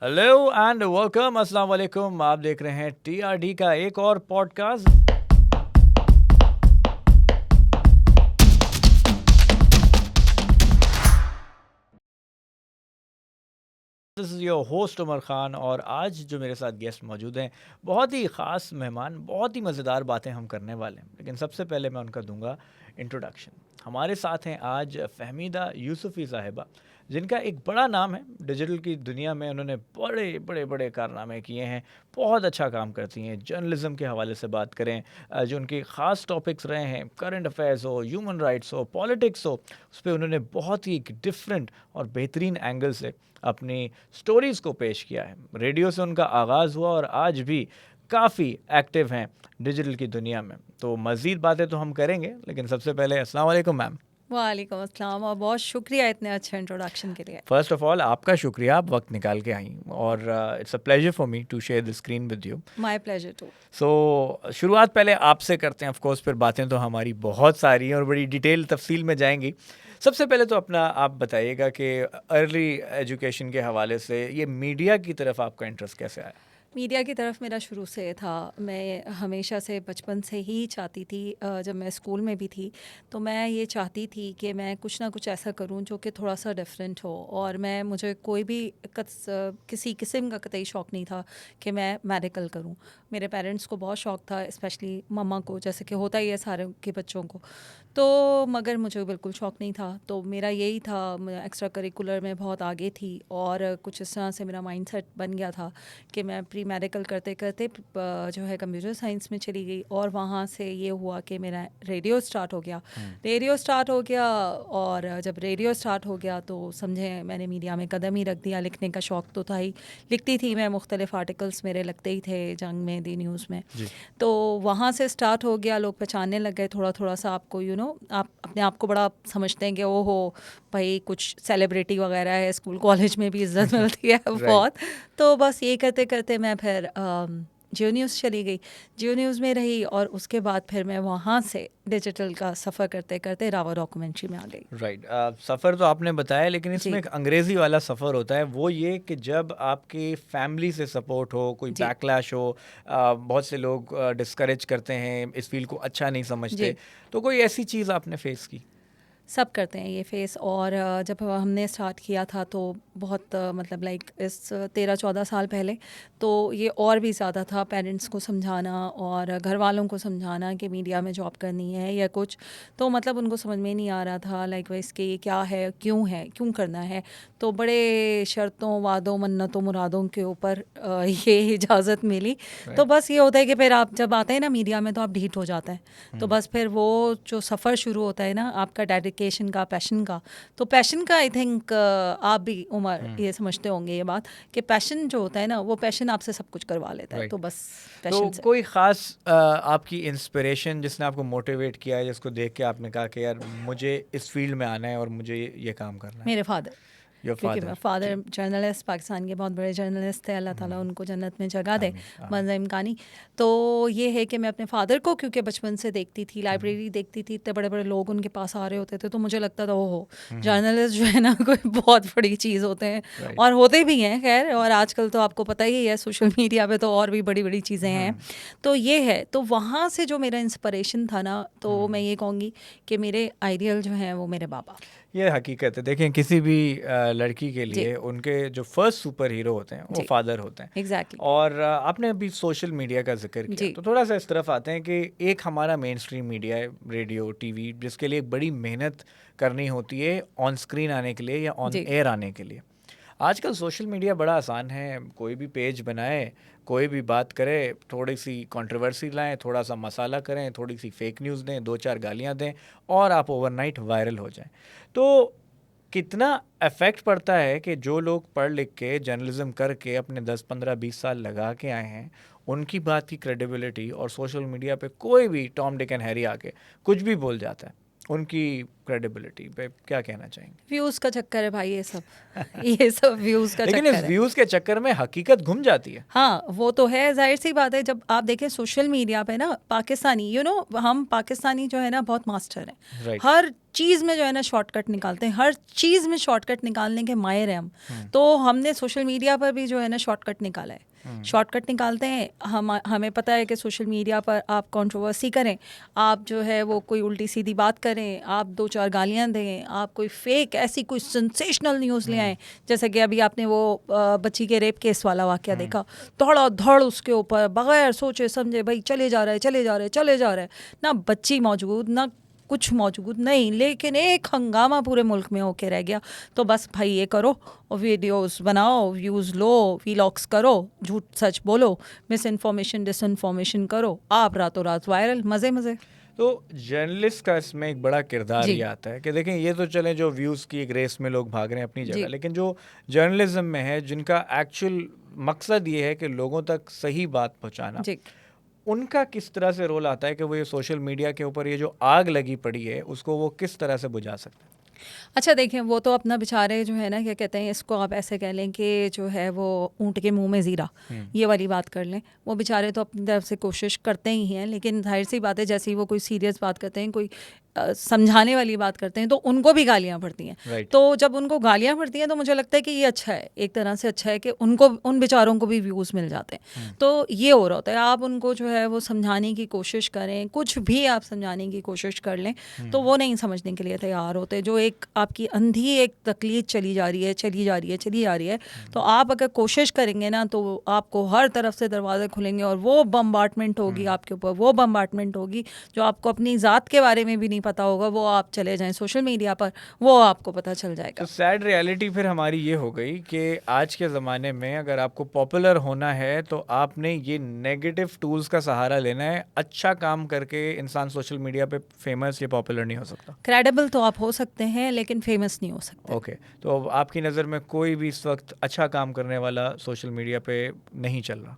Hello and welcome, अस्सलाम वालेकुम। आप देख रहे हैं टीआरडी का एक और podcast. This is your host Umar Khan और आज जो मेरे साथ गेस्ट मौजूद हैं, बहुत ही ख़ास मेहमान, बहुत ही मज़ेदार बातें हम करने वाले हैं। लेकिन सबसे पहले मैं उनका दूंगा इंट्रोडक्शन। हमारे साथ हैं आज फ़हमीदा यूसुफ़ी साहिबा, जिनका एक बड़ा नाम है डिजिटल की दुनिया में। उन्होंने बड़े बड़े बड़े कारनामे किए हैं, बहुत अच्छा काम करती हैं। जर्नलिज़म के हवाले से बात करें, जो उनके ख़ास टॉपिक्स रहे हैं, करंट अफेयर्स हो, ह्यूमन राइट्स हो, पॉलिटिक्स हो, उस पर उन्होंने बहुत ही एक डिफरेंट और बेहतरीन एंगल से अपनी स्टोरीज़ को पेश किया है। रेडियो से उनका आगाज़ हुआ और आज भी काफ़ी एक्टिव हैं डिजिटल की दुनिया में। तो मज़ीद बातें तो हम करेंगे, लेकिन सबसे पहले अस्सलाम वालेकुम मैम। वालेकुम अस्सलाम और बहुत शुक्रिया इतने अच्छे इंट्रोडक्शन के लिए। फ़र्स्ट ऑफ़ ऑल आपका शुक्रिया, आप वक्त निकाल के आई और it's a pleasure for me to share the screen with you. My pleasure too. So शुरुआत पहले आपसे करते हैं। ऑफ कोर्स फिर बातें तो हमारी बहुत सारी हैं और बड़ी डिटेल तफसील में जाएंगी। सबसे पहले तो अपना आप बताइएगा कि अर्ली एजुकेशन के हवाले से ये मीडिया की तरफ आपका इंटरेस्ट कैसे आया? मीडिया की तरफ मेरा शुरू से था। मैं हमेशा से बचपन से ही चाहती थी, जब मैं स्कूल में भी थी तो मैं ये चाहती थी कि मैं कुछ ना कुछ ऐसा करूं जो कि थोड़ा सा डिफरेंट हो। और मुझे कोई भी किसी किस्म का कतई शौक़ नहीं था कि मैं मेडिकल करूं। मेरे पेरेंट्स को बहुत शौक़ था, स्पेशली मम्मा को, जैसे कि होता ही है सारे के बच्चों को। तो मगर मुझे बिल्कुल शौक़ नहीं था। तो मेरा यही था, मैं एक्स्ट्रा करिकुलर में बहुत आगे थी और कुछ इस तरह से मेरा माइंडसेट बन गया था कि मैं प्री मेडिकल करते करते जो है कंप्यूटर साइंस में चली गई। और वहाँ से ये हुआ कि मेरा रेडियो स्टार्ट हो गया। रेडियो स्टार्ट हो गया और जब रेडियो स्टार्ट हो गया तो समझे मैंने मीडिया में कदम ही रख दिया। लिखने का शौक़ तो था ही, लिखती थी मैं, मुख्तलिफ आर्टिकल्स मेरे लगते ही थे जंग में, दी न्यूज़ में। जी। तो वहाँ से स्टार्ट हो गया, लोग पहचानने लग गए थोड़ा थोड़ा सा आपको, आप अपने आप को बड़ा समझते हैं कि ओहो भाई कुछ सेलिब्रिटी वगैरह है, स्कूल कॉलेज में भी इज्जत मिलती है राइट। बहुत। तो बस ये करते करते मैं फिर जियो न्यूज़ चली गई, जियो न्यूज़ में रही और उसके बाद फिर मैं वहाँ से डिजिटल का सफ़र करते करते रावा डॉक्यूमेंट्री में आ गई। राइट। सफ़र तो आपने बताया, लेकिन इसमें जी एक अंग्रेज़ी वाला सफ़र होता है। वो ये कि जब आपकी फैमिली से सपोर्ट हो, कोई जी बैकलैश हो, बहुत से लोग डिस्करेज करते हैं, इस फील्ड को अच्छा नहीं समझते, जी तो कोई ऐसी चीज़ आपने फेस की? सब करते हैं ये फेस। और जब हमने स्टार्ट किया था तो बहुत मतलब लाइक इस 13-14 साल पहले तो ये और भी ज़्यादा था, पेरेंट्स को समझाना और घर वालों को समझाना कि मीडिया में जॉब करनी है या कुछ। तो मतलब उनको समझ में नहीं आ रहा था लाइक वाइस कि ये क्या है, क्यों करना है। तो बड़े शर्तों, वादों, मन्नतों, मुरादों के ऊपर ये इजाज़त मिली। तो राइट। बस ये होता है कि फिर आप जब आते हैं ना मीडिया में तो आप ढीठ हो जाते हैं। तो बस फिर वो जो सफ़र शुरू होता है ना आपका डेडिकेशन का, पैशन का। तो पैशन का आई थिंक आप भी उमर ये समझते होंगे ये बात कि पैशन जो होता है ना, वो पैशन आपसे सब कुछ करवा लेता है। तो राइट। बस तो पैशन से। कोई ख़ास आपकी इंस्पिरेशन जिसने आपको मोटिवेट किया है, जिसको देख के आपने कहा कि यार मुझे इस फील्ड में आना है और मुझे ये काम करना है? मेरे फादर, योर क्योंकि मेरा फादर। जी। फादर जर्नलिस्ट, पाकिस्तान के बहुत बड़े जर्नलिस्ट थे, अल्लाह ताला उनको जन्नत में जगह दे, आमीन आमीन। मंज़र इम्कानी। तो ये है कि मैं अपने फ़ादर को क्योंकि बचपन से देखती थी, लाइब्रेरी देखती थी, इतने बड़े बड़े लोग उनके पास आ रहे होते थे, तो मुझे लगता था ओहो जर्नलिस्ट जो है ना कोई बहुत बड़ी चीज़ होते हैं। राइट। और होते भी हैं खैर, और आजकल तो आपको पता ही है सोशल मीडिया पे तो और भी बड़ी बड़ी चीज़ें हैं। तो ये है, तो वहाँ से जो मेरा इंस्पिरेशन था ना, तो मैं ये कहूँगी कि मेरे आइडियल जो हैं वो मेरे बाबा। ये हकीकत है। देखें, किसी भी लड़की के जी लिए उनके जो फर्स्ट सुपर हीरो होते हैं वो जी फादर होते हैं। एग्जैक्टली और आपने अभी सोशल मीडिया का जिक्र किया, जी तो थोड़ा सा इस तरफ आते हैं कि एक हमारा मेन स्ट्रीम मीडिया है, रेडियो, टीवी, जिसके लिए बड़ी मेहनत करनी होती है ऑन स्क्रीन आने के लिए या ऑन जी एयर आने के लिए। आजकल सोशल मीडिया बड़ा आसान है, कोई भी पेज बनाए, कोई भी बात करे, थोड़ी सी कंट्रोवर्सी लाएं, थोड़ा सा मसाला करें, थोड़ी सी फेक न्यूज़ दें, दो चार गालियां दें और आप ओवरनाइट वायरल हो जाएं। तो कितना इफ़ेक्ट पड़ता है कि जो लोग पढ़ लिख के जर्नलिज्म करके अपने 10 15 20 साल लगा के आए हैं, उनकी बात की क्रेडिबिलिटी, और सोशल मीडिया पे कोई भी टॉम डिक एंड हैरी आके कुछ भी बोल जाता है, उनकी क्रेडिबिलिटी पे क्या कहना चाहेंगे? व्यूज़ का चक्कर है भाई ये सब ये सब व्यूज़ का लेकिन चक्कर इस है। व्यूज के चक्कर में हकीकत घुम जाती है। हाँ, वो तो है, ज़ाहिर-सी बात है। जब आप देखें सोशल मीडिया पे ना पाकिस्तानी हम पाकिस्तानी जो है ना बहुत मास्टर हैं। राइट। हर चीज़ में जो है ना शॉर्टकट निकालते हैं, हर चीज़ में शॉर्टकट निकालने के माहिर हैं हम। हम्म। तो हमने सोशल मीडिया पर भी जो है ना शॉर्टकट निकाला है। शॉर्टकट निकालते हैं, हमें पता है कि सोशल मीडिया पर आप कंट्रोवर्सी करें, आप जो है वो कोई उल्टी-सीधी बात करें, आप 2-4 गालियाँ दें, आप कोई फ़ेक ऐसी कोई सेंसेशनल न्यूज़ ले आएँ। जैसे कि अभी आपने वो बच्ची के रेप केस वाला वाक़या देखा, धड़ाधड़ उसके ऊपर बगैर सोचे समझे भाई चले जा रहा है, चले जा रहे हैं, चले जा रहा है। ना बच्ची मौजूद, ना कुछ मौजूद नहीं, लेकिन एक हंगामा पूरे मुल्क में होके रह गया। तो बस भाई ये करो और वीडियोस बनाओ, व्यूज़ लो, वीलॉग्स करो, झूठ सच बोलो, मिस इन्फॉर्मेशन डिसइन्फॉर्मेशन करो, आप रातों रात वायरल, मज़े मज़े। तो जर्नलिस्ट का इसमें एक बड़ा किरदार जी ये आता है कि देखें, ये तो चलें जो व्यूज़ की एक रेस में लोग भाग रहे हैं अपनी जी जगह, लेकिन जो जर्नलिज्म में है, जिनका एक्चुअल मकसद ये है कि लोगों तक सही बात पहुंचाना, जी। उनका किस तरह से रोल आता है कि वो ये सोशल मीडिया के ऊपर ये जो आग लगी पड़ी है उसको वो किस तरह से बुझा सकते हैं? अच्छा देखें, वो तो अपना बेचारे जो है ना, क्या कहते हैं इसको, आप ऐसे कह लें कि जो है वो ऊँट के मुंह में ज़ीरा, ये वाली बात कर लें। वो बेचारे तो अपनी तरफ से कोशिश करते ही हैं, लेकिन जाहिर सी बात है जैसे ही वो कोई सीरियस बात करते हैं, कोई समझाने वाली बात करते हैं, तो उनको भी गालियाँ पड़ती हैं। राइट। तो जब उनको गालियाँ पड़ती हैं तो मुझे लगता है कि ये अच्छा है, एक तरह से अच्छा है कि उनको, उन बेचारों को भी व्यूज़ मिल जाते हैं। तो ये हो रहा होता है, आप उनको जो है वो समझाने की कोशिश करें, कुछ भी आप समझाने की कोशिश कर लें तो वो नहीं समझने के लिए तैयार होते। जो एक आपकी अंधी एक तकलीद चली जा रही है, चली जा रही है, चली जा रही है, तो आप अगर कोशिश करेंगे ना तो आपको हर तरफ से दरवाजे खुलेंगे और वो बम्बार्टमेंट होगी आपके ऊपर, वो बम्बार्टमेंट होगी जो आपको अपनी ज़ात के बारे में भी नहीं पता होगा, वो आप चले जाएं सोशल मीडिया पर, वो आपको पता चल जाएगा। तो सैड रियलिटी फिर हमारी ये हो गई कि आज के ज़माने में अगर आपको पॉपुलर होना है तो आपने ये नेगेटिव टूल्स का सहारा लेना है। अच्छा काम करके इंसान सोशल मीडिया पे फेमस या पॉपुलर नहीं हो सकता। क्रेडिबल तो आप हो सकते हैं लेकिन फेमस नहीं हो सकते। ओके, तो अब आपकी नज़र में कोई भी इस वक्त अच्छा काम करने वाला सोशल मीडिया पे नहीं चल रहा?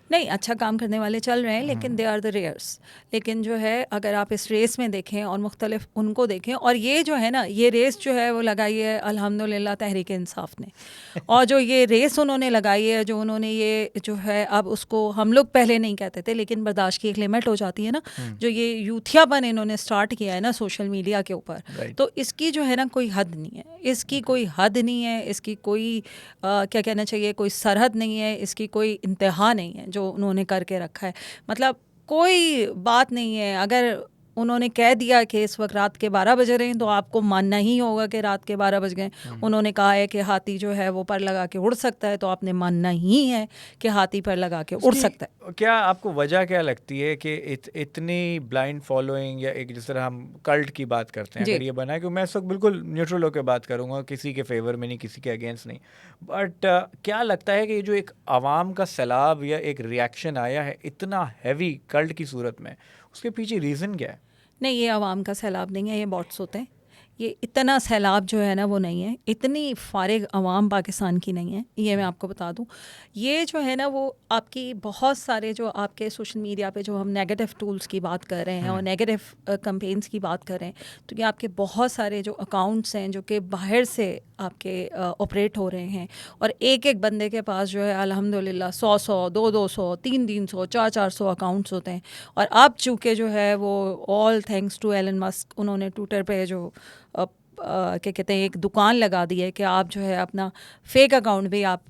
नहीं, अच्छा काम करने वाले चल रहे हैं लेकिन दे आर द रेयर्स। लेकिन जो है अगर आप इस रेस में देखें और मुख्तलिफ उनको देखें, और ये जो है ना, ये रेस जो है वो लगाई है अल्हम्दुलिल्लाह तहरीक इंसाफ ने। और जो ये रेस उन्होंने लगाई है, जो उन्होंने ये जो है, अब उसको हम लोग पहले नहीं कहते थे लेकिन बर्दाश्त की एक लिमिट हो जाती है ना, जो ये यूथियापन इन्होंने स्टार्ट किया है ना सोशल मीडिया के ऊपर, राइट। तो इसकी जो है ना कोई हद नहीं है, इसकी कोई हद नहीं है, इसकी कोई क्या कहना चाहिए, कोई सरहद नहीं है, इसकी कोई इंतहा नहीं है जो उन्होंने करके रखा है। मतलब कोई बात नहीं है, अगर उन्होंने कह दिया कि इस वक्त रात के 12 बज रहे हैं तो आपको मानना ही होगा कि रात के 12 बज गए। उन्होंने कहा है कि हाथी जो है वो पर लगा के उड़ सकता है, तो आपने मानना ही है कि हाथी पर लगा के उड़ इसकी सकता है। क्या आपको वजह क्या लगती है कि इतनी ब्लाइंड फॉलोइंग, या एक जिस तरह हम कल्ट की बात करते हैं, जी। अगर ये बना है कि मैं इस वक्त बिल्कुल न्यूट्रल होकर बात करूंगा, किसी के फेवर में नहीं, किसी के अगेंस्ट नहीं, बट क्या लगता है कि ये जो एक आवाम का सैलाब या एक रिएक्शन आया है इतना हैवी कल्ट की सूरत में, उसके पीछे रीज़न क्या है? नहीं, ये आवाम का सैलाब नहीं है, ये बॉट्स होते हैं। ये इतना सैलाब जो है ना वो नहीं है, इतनी फारिग आवाम पाकिस्तान की नहीं है, ये मैं आपको बता दूं। ये जो है ना वो आपकी बहुत सारे जो आपके सोशल मीडिया पे जो हम नेगेटिव टूल्स की बात कर रहे हैं और नेगेटिव कैंपेन्स की बात कर रहे हैं, तो ये आपके बहुत सारे जो अकाउंट्स हैं जो कि बाहर से आपके ऑपरेट हो रहे हैं, और एक एक बंदे के पास जो है अल्हम्दुलिल्लाह 100-100, 200-200, 300-300, 400-400 अकाउंट्स होते हैं। और अब चूँकि जो है वो all thanks to Elon Musk, उन्होंने ट्विटर पे जो क्या कहते हैं एक दुकान लगा दी है कि आप जो है अपना फेक अकाउंट भी आप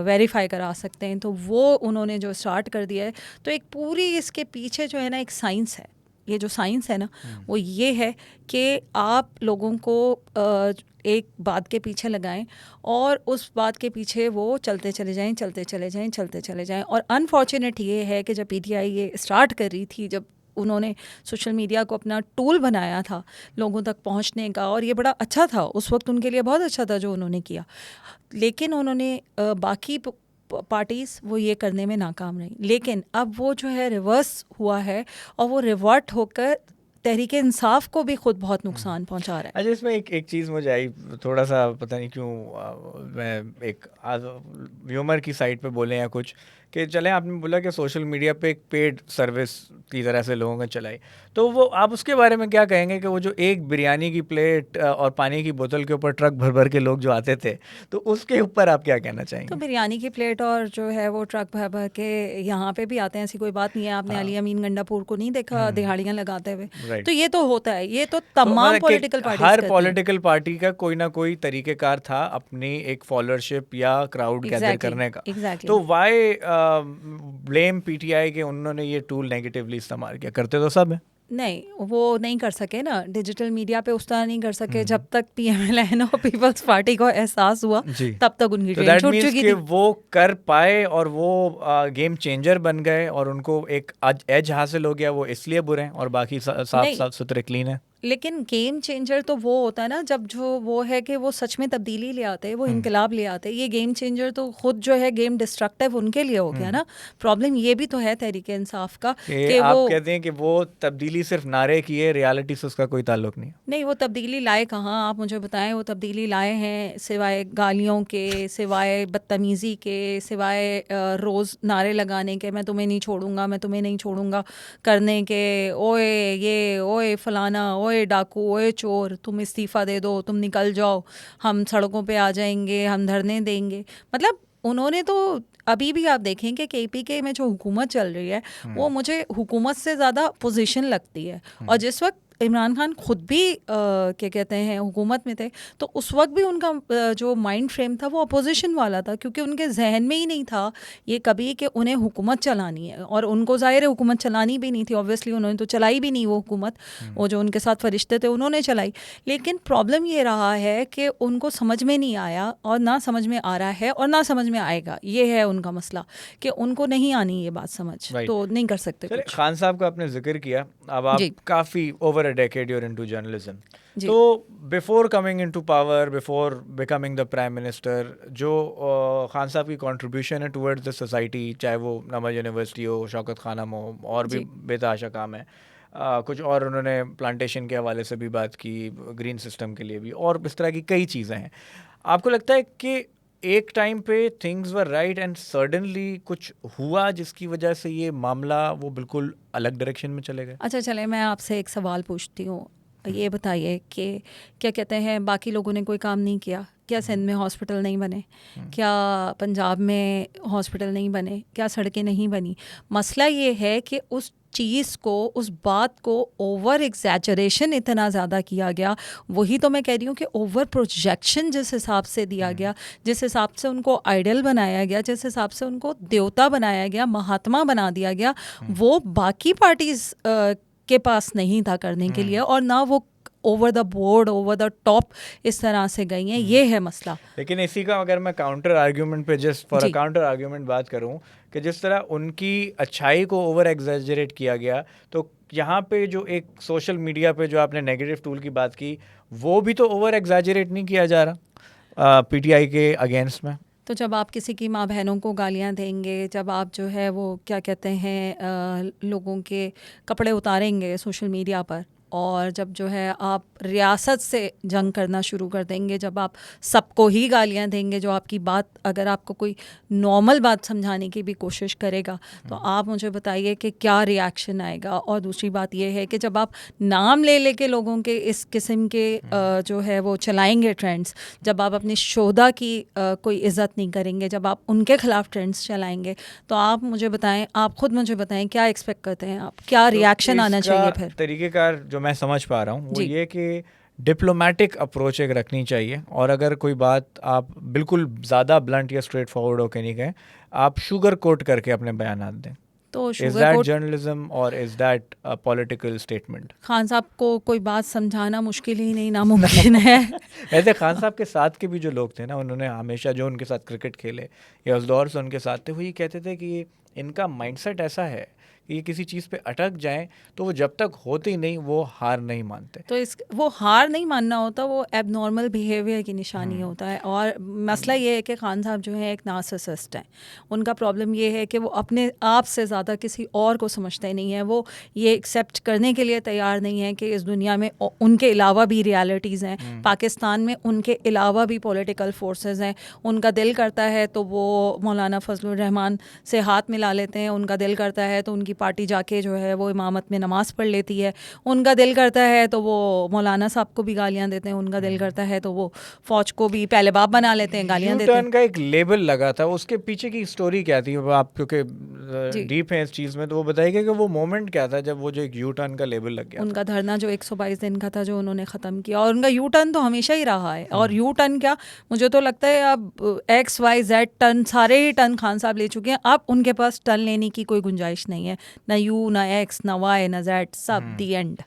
वेरीफाई करा सकते हैं, तो वो उन्होंने जो स्टार्ट कर दिया है। तो एक पूरी इसके पीछे जो है ना एक साइंस है, ये जो साइंस है ना वो ये है कि आप लोगों को एक बात के पीछे लगाएं और उस बात के पीछे वो चलते चले जाएं, चलते चले जाएं, चलते चले जाएं। और अनफॉर्चुनेट ये है कि जब पीटीआई ये स्टार्ट कर रही थी, जब उन्होंने सोशल मीडिया को अपना टूल बनाया था लोगों तक पहुंचने का, और ये बड़ा अच्छा था उस वक्त उनके लिए, बहुत अच्छा था जो उन्होंने किया, लेकिन उन्होंने बाकी पार्टीज़ वो ये करने में नाकाम रही। लेकिन अब वो जो है रिवर्स हुआ है और वो रिवर्ट होकर तहरीक इंसाफ को भी खुद बहुत नुकसान पहुंचा रहा है। अच्छा, इसमें एक एक चीज़ मुझे आई, थोड़ा सा पता नहीं क्यों मैं एक ह्यूमर की साइड पे बोले या कुछ, कि चलें आपने बोला कि सोशल मीडिया पे एक पेड सर्विस की तरह से लोगों ने चलाई, तो वो आप उसके बारे में क्या कहेंगे कि वो जो एक बिरयानी की प्लेट और पानी की बोतल के ऊपर ट्रक भर भर के लोग जो आते थे, तो उसके ऊपर आप क्या कहना तो चाहेंगे? बिरयानी की प्लेट और जो है वो ट्रक भर भर के यहाँ पे भी आते हैं, ऐसी कोई बात नहीं है। आपने हाँ। अली अमीन गंडापुर को नहीं देखा दिहाड़ियाँ लगाते हुए? राइट। तो ये तो होता है, ये तो तो तमाम मतलब कि पॉलिटिकल पार्टीज हर करती हैं। पॉलिटिकल पार्टी का कोई ना कोई तरीक़ेकार था अपनी एक फॉलोअरशिप या क्राउड गैदर एग्जैक्टली करने का। एग्जैक्टली तो वाई ब्लेम पीटीआई कि उन्होंने ये टूल नेगेटिवली इस्तेमाल किया? करते तो सब है। नहीं, वो नहीं कर सके ना, डिजिटल मीडिया पे उस तरह नहीं कर सके। जब तक पीएमएलएन और पीपल्स पार्टी को एहसास हुआ जी। तब तक उनकी तो ट्रेन दैट छूट मीन्स चुकी कि थी। वो कर पाए और वो गेम चेंजर बन गए और उनको एक एज हासिल हो गया, वो इसलिए बुरे हैं और बाकी साफ नहीं, साफ सुथरे क्लीन है। लेकिन गेम चेंजर तो वो होता है ना जब जो वो है कि वो सच में तब्दीली ले आते हैं, वो इनकलाब ले आते हैं। ये गेम चेंजर तो खुद जो है गेम डिस्ट्रक्टिव उनके लिए हो गया ना। प्रॉब्लम ये भी तो है तहरीक इंसाफ का कि आप वो कहते हैं कि वो तब्दीली सिर्फ नारे की है, रियलिटी से उसका कोई ताल्लुक नहीं है। नहीं, वो तब्दीली लाए कहाँ, आप मुझे बताएं। वो तब्दीली लाए हैं सिवाय गालियों के, सिवाय बदतमीज़ी के, सिवाय रोज़ नारे लगाने के, मैं तुम्हें नहीं छोड़ूंगा, मैं तुम्हें नहीं छोड़ूंगा करने के, ओए ये, ओए फलाना, ओए डाकू, ओए चोर, तुम इस्तीफ़ा दे दो, तुम निकल जाओ, हम सड़कों पे आ जाएंगे, हम धरने देंगे। मतलब उन्होंने तो अभी भी आप देखें कि केपीके में जो हुकूमत चल रही है वो मुझे हुकूमत से ज़्यादा पोजीशन लगती है। और जिस वक्त इमरान खान खुद भी क्या कहते हैं हुकूमत में थे, तो उस वक्त भी उनका जो माइंड फ्रेम था वो अपोजिशन वाला था, क्योंकि उनके जहन में ही नहीं था ये कभी कि उन्हें हुकूमत चलानी है। और उनको ज़ाहिर है हुकूमत चलानी भी नहीं थी, ऑब्वियसली उन्होंने तो चलाई भी नहीं वो हुकूमत। वो जो उनके साथ फरिश्ते थे उन्होंने चलाई। लेकिन प्रॉब्लम ये रहा है कि उनको समझ में नहीं आया, और ना समझ में आ रहा है, और ना समझ में आएगा। ये है उनका मसला कि उनको नहीं आनी ये बात समझ, तो नहीं कर सकते चलिए, कुछ। खान साहब का आपने जिक्र किया, अब आप जी काफ़ी over a decade you're into journalism, जी तो before coming into power, before becoming the prime minister, जो खान साहब की कंट्रीब्यूशन है टुवर्ड्स द सोसाइटी, चाहे वो नमक यूनिवर्सिटी हो, शौकत खानम हो, और भी जी बेतहाशा काम है, कुछ और उन्होंने प्लांटेशन के हवाले से भी बात की, ग्रीन सिस्टम के लिए भी, और इस तरह की कई चीज़ें हैं। आपको लगता है कि एक टाइम पे things were right and suddenly कुछ हुआ जिसकी वजह से ये मामला वो बिल्कुल अलग डायरेक्शन में चले गए? अच्छा, चले मैं आपसे एक सवाल पूछती हूँ। ये बताइए कि क्या कहते हैं बाकी लोगों ने कोई काम नहीं किया? क्या सिंध में हॉस्पिटल नहीं बने? क्या पंजाब में हॉस्पिटल नहीं बने? क्या सड़कें नहीं बनी? मसला ये है कि उस चीज़ को, उस बात को ओवर एग्जैजरेशन इतना ज़्यादा किया गया। वही तो मैं कह रही हूँ कि ओवर प्रोजेक्शन जिस हिसाब से दिया गया, जिस हिसाब से उनको आइडल बनाया गया, जिस हिसाब से उनको देवता बनाया गया, महात्मा बना दिया गया, वो बाकी पार्टीज़ के पास नहीं था करने के लिए, और ना वो over the board, over the top इस तरह से गई हैं। ये है मसला। लेकिन इसी का अगर मैं काउंटर आर्ग्यूमेंट पे, जस्ट फॉर अ जी काउंटर आर्ग्यूमेंट बात करूं, कि जिस तरह उनकी अच्छाई को ओवर एग्जैजरेट किया गया, तो यहाँ पे जो एक सोशल मीडिया पे जो आपने नेगेटिव टूल की बात की, वो भी तो ओवर एग्जैजरेट नहीं किया जा रहा पीटीआई के अगेंस्ट में? तो जब आप किसी की माँ बहनों को गालियाँ देंगे, जब आप जो है वो क्या कहते हैं लोगों के कपड़े उतारेंगे सोशल मीडिया पर, और जब जो है आप रियासत से जंग करना शुरू कर देंगे, जब आप सबको ही गालियां देंगे, जो आपकी बात, अगर आपको कोई नॉर्मल बात समझाने की भी कोशिश करेगा तो आप मुझे बताइए कि क्या रिएक्शन आएगा। और दूसरी बात यह है कि जब आप नाम ले लेके लोगों के इस किस्म के जो है वो चलाएंगे ट्रेंड्स, जब आप अपनी शोधा की कोई इज़्ज़त नहीं करेंगे, जब आप उनके ख़िलाफ़ ट्रेंड्स चलाएंगे, तो आप मुझे बताएं, आप ख़ुद मुझे बताएं क्या एक्सपेक्ट करते हैं आप, क्या रिएक्शन आना चाहिए फिर? तरीक़ेकार जो मैं समझ पा रहा हूँ वो जी ये कि डिप्लोमेटिक अप्रोच एक रखनी चाहिए, और अगर कोई बात आप बिल्कुल ज़्यादा ब्लंट या स्ट्रेट फॉरवर्ड होकर नहीं कहें, आप शुगर कोट करके अपने बयानात दें। तो is sugar that coat, journalism और is that a political statement? Khan Sahab को कोई बात समझाना मुश्किल ही नहीं नामुमकिन है। वैसे खान साहब के साथ के भी जो लोग थे ना, उन्होंने हमेशा जो उनके साथ क्रिकेट खेले या उस दौर से उनके साथ थे, वो ये कहते थे कि इनका माइंडसेट ऐसा है कि ये किसी चीज़ पे अटक जाएं तो वो जब तक होती नहीं वो हार नहीं मानते। तो इस वो हार नहीं मानना होता, वो एबनॉर्मल बिहेवियर की निशानी होता है। और मसला ये है कि खान साहब जो है एक नार्सिसिस्ट हैं। उनका प्रॉब्लम ये है कि वो अपने आप से ज़्यादा किसी और को समझते नहीं हैं। वो ये एक्सेप्ट करने के लिए तैयार नहीं है कि इस दुनिया में उनके अलावा भी रियलिटीज़ हैं, पाकिस्तान में उनके अलावा भी पॉलिटिकल फोर्सेस हैं। उनका दिल करता है तो वो मौलाना फजलुर रहमान से हाथ मिला लेते हैं, उनका दिल करता है तो उनकी पार्टी जाके जो है वो इमामत में नमाज़ पढ़ लेती है, उनका दिल करता है तो वो मौलाना साहब को भी गालियां देते हैं, उनका दिल करता है तो वो फ़ौज को भी पहले बाप बना लेते हैं, गालियां यू देते हैं। टर्न का एक लेबल लगा था, उसके पीछे की स्टोरी क्या थी? वो आप क्योंकि जी, डीप हैं इस चीज़ में, तो वो बताइए कि वो मोमेंट क्या था जब वो जो एक यू टर्न का लेबल लग गया था? उनका धरना जो 122 दिन का था जो उन्होंने ख़त्म किया, और उनका यू टर्न तो हमेशा ही रहा है। और यू टर्न क्या, मुझे तो लगता है अब XYZ टर्न, सारे ही टर्न खान साहब ले चुके हैं। अब उनके पास टर्न लेने की कोई गुंजाइश नहीं है, ना यू, ना X, ना Y, ना Z, सब दी एंड।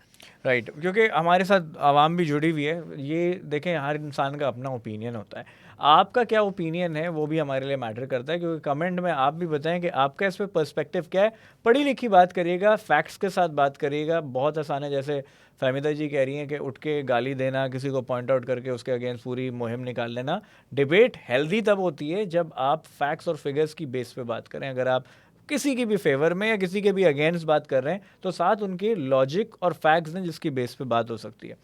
राइट, क्योंकि हमारे साथ आवाम भी जुड़ी हुई है। ये देखें, हर इंसान का अपना ओपिनियन होता है। आपका क्या ओपिनियन है वो भी हमारे लिए मैटर करता है, क्योंकि कमेंट में आप भी बताएं कि आपका इस पे पर्सपेक्टिव क्या है। पढ़ी लिखी बात करिएगा, फैक्ट्स के साथ बात करिएगा। बहुत आसान है, जैसे फहमीदा जी कह रही हैं कि उठ के गाली देना, किसी को पॉइंट आउट करके उसके अगेंस्ट पूरी मुहिम निकाल लेना। डिबेट हेल्दी तब होती है जब आप फैक्ट्स और फिगर्स की बेस पे बात करें। अगर आप किसी की भी फेवर में या किसी के भी अगेंस्ट बात कर रहे हैं तो साथ उनके लॉजिक और फैक्ट्स हैं जिसकी बेस पे बात हो सकती है।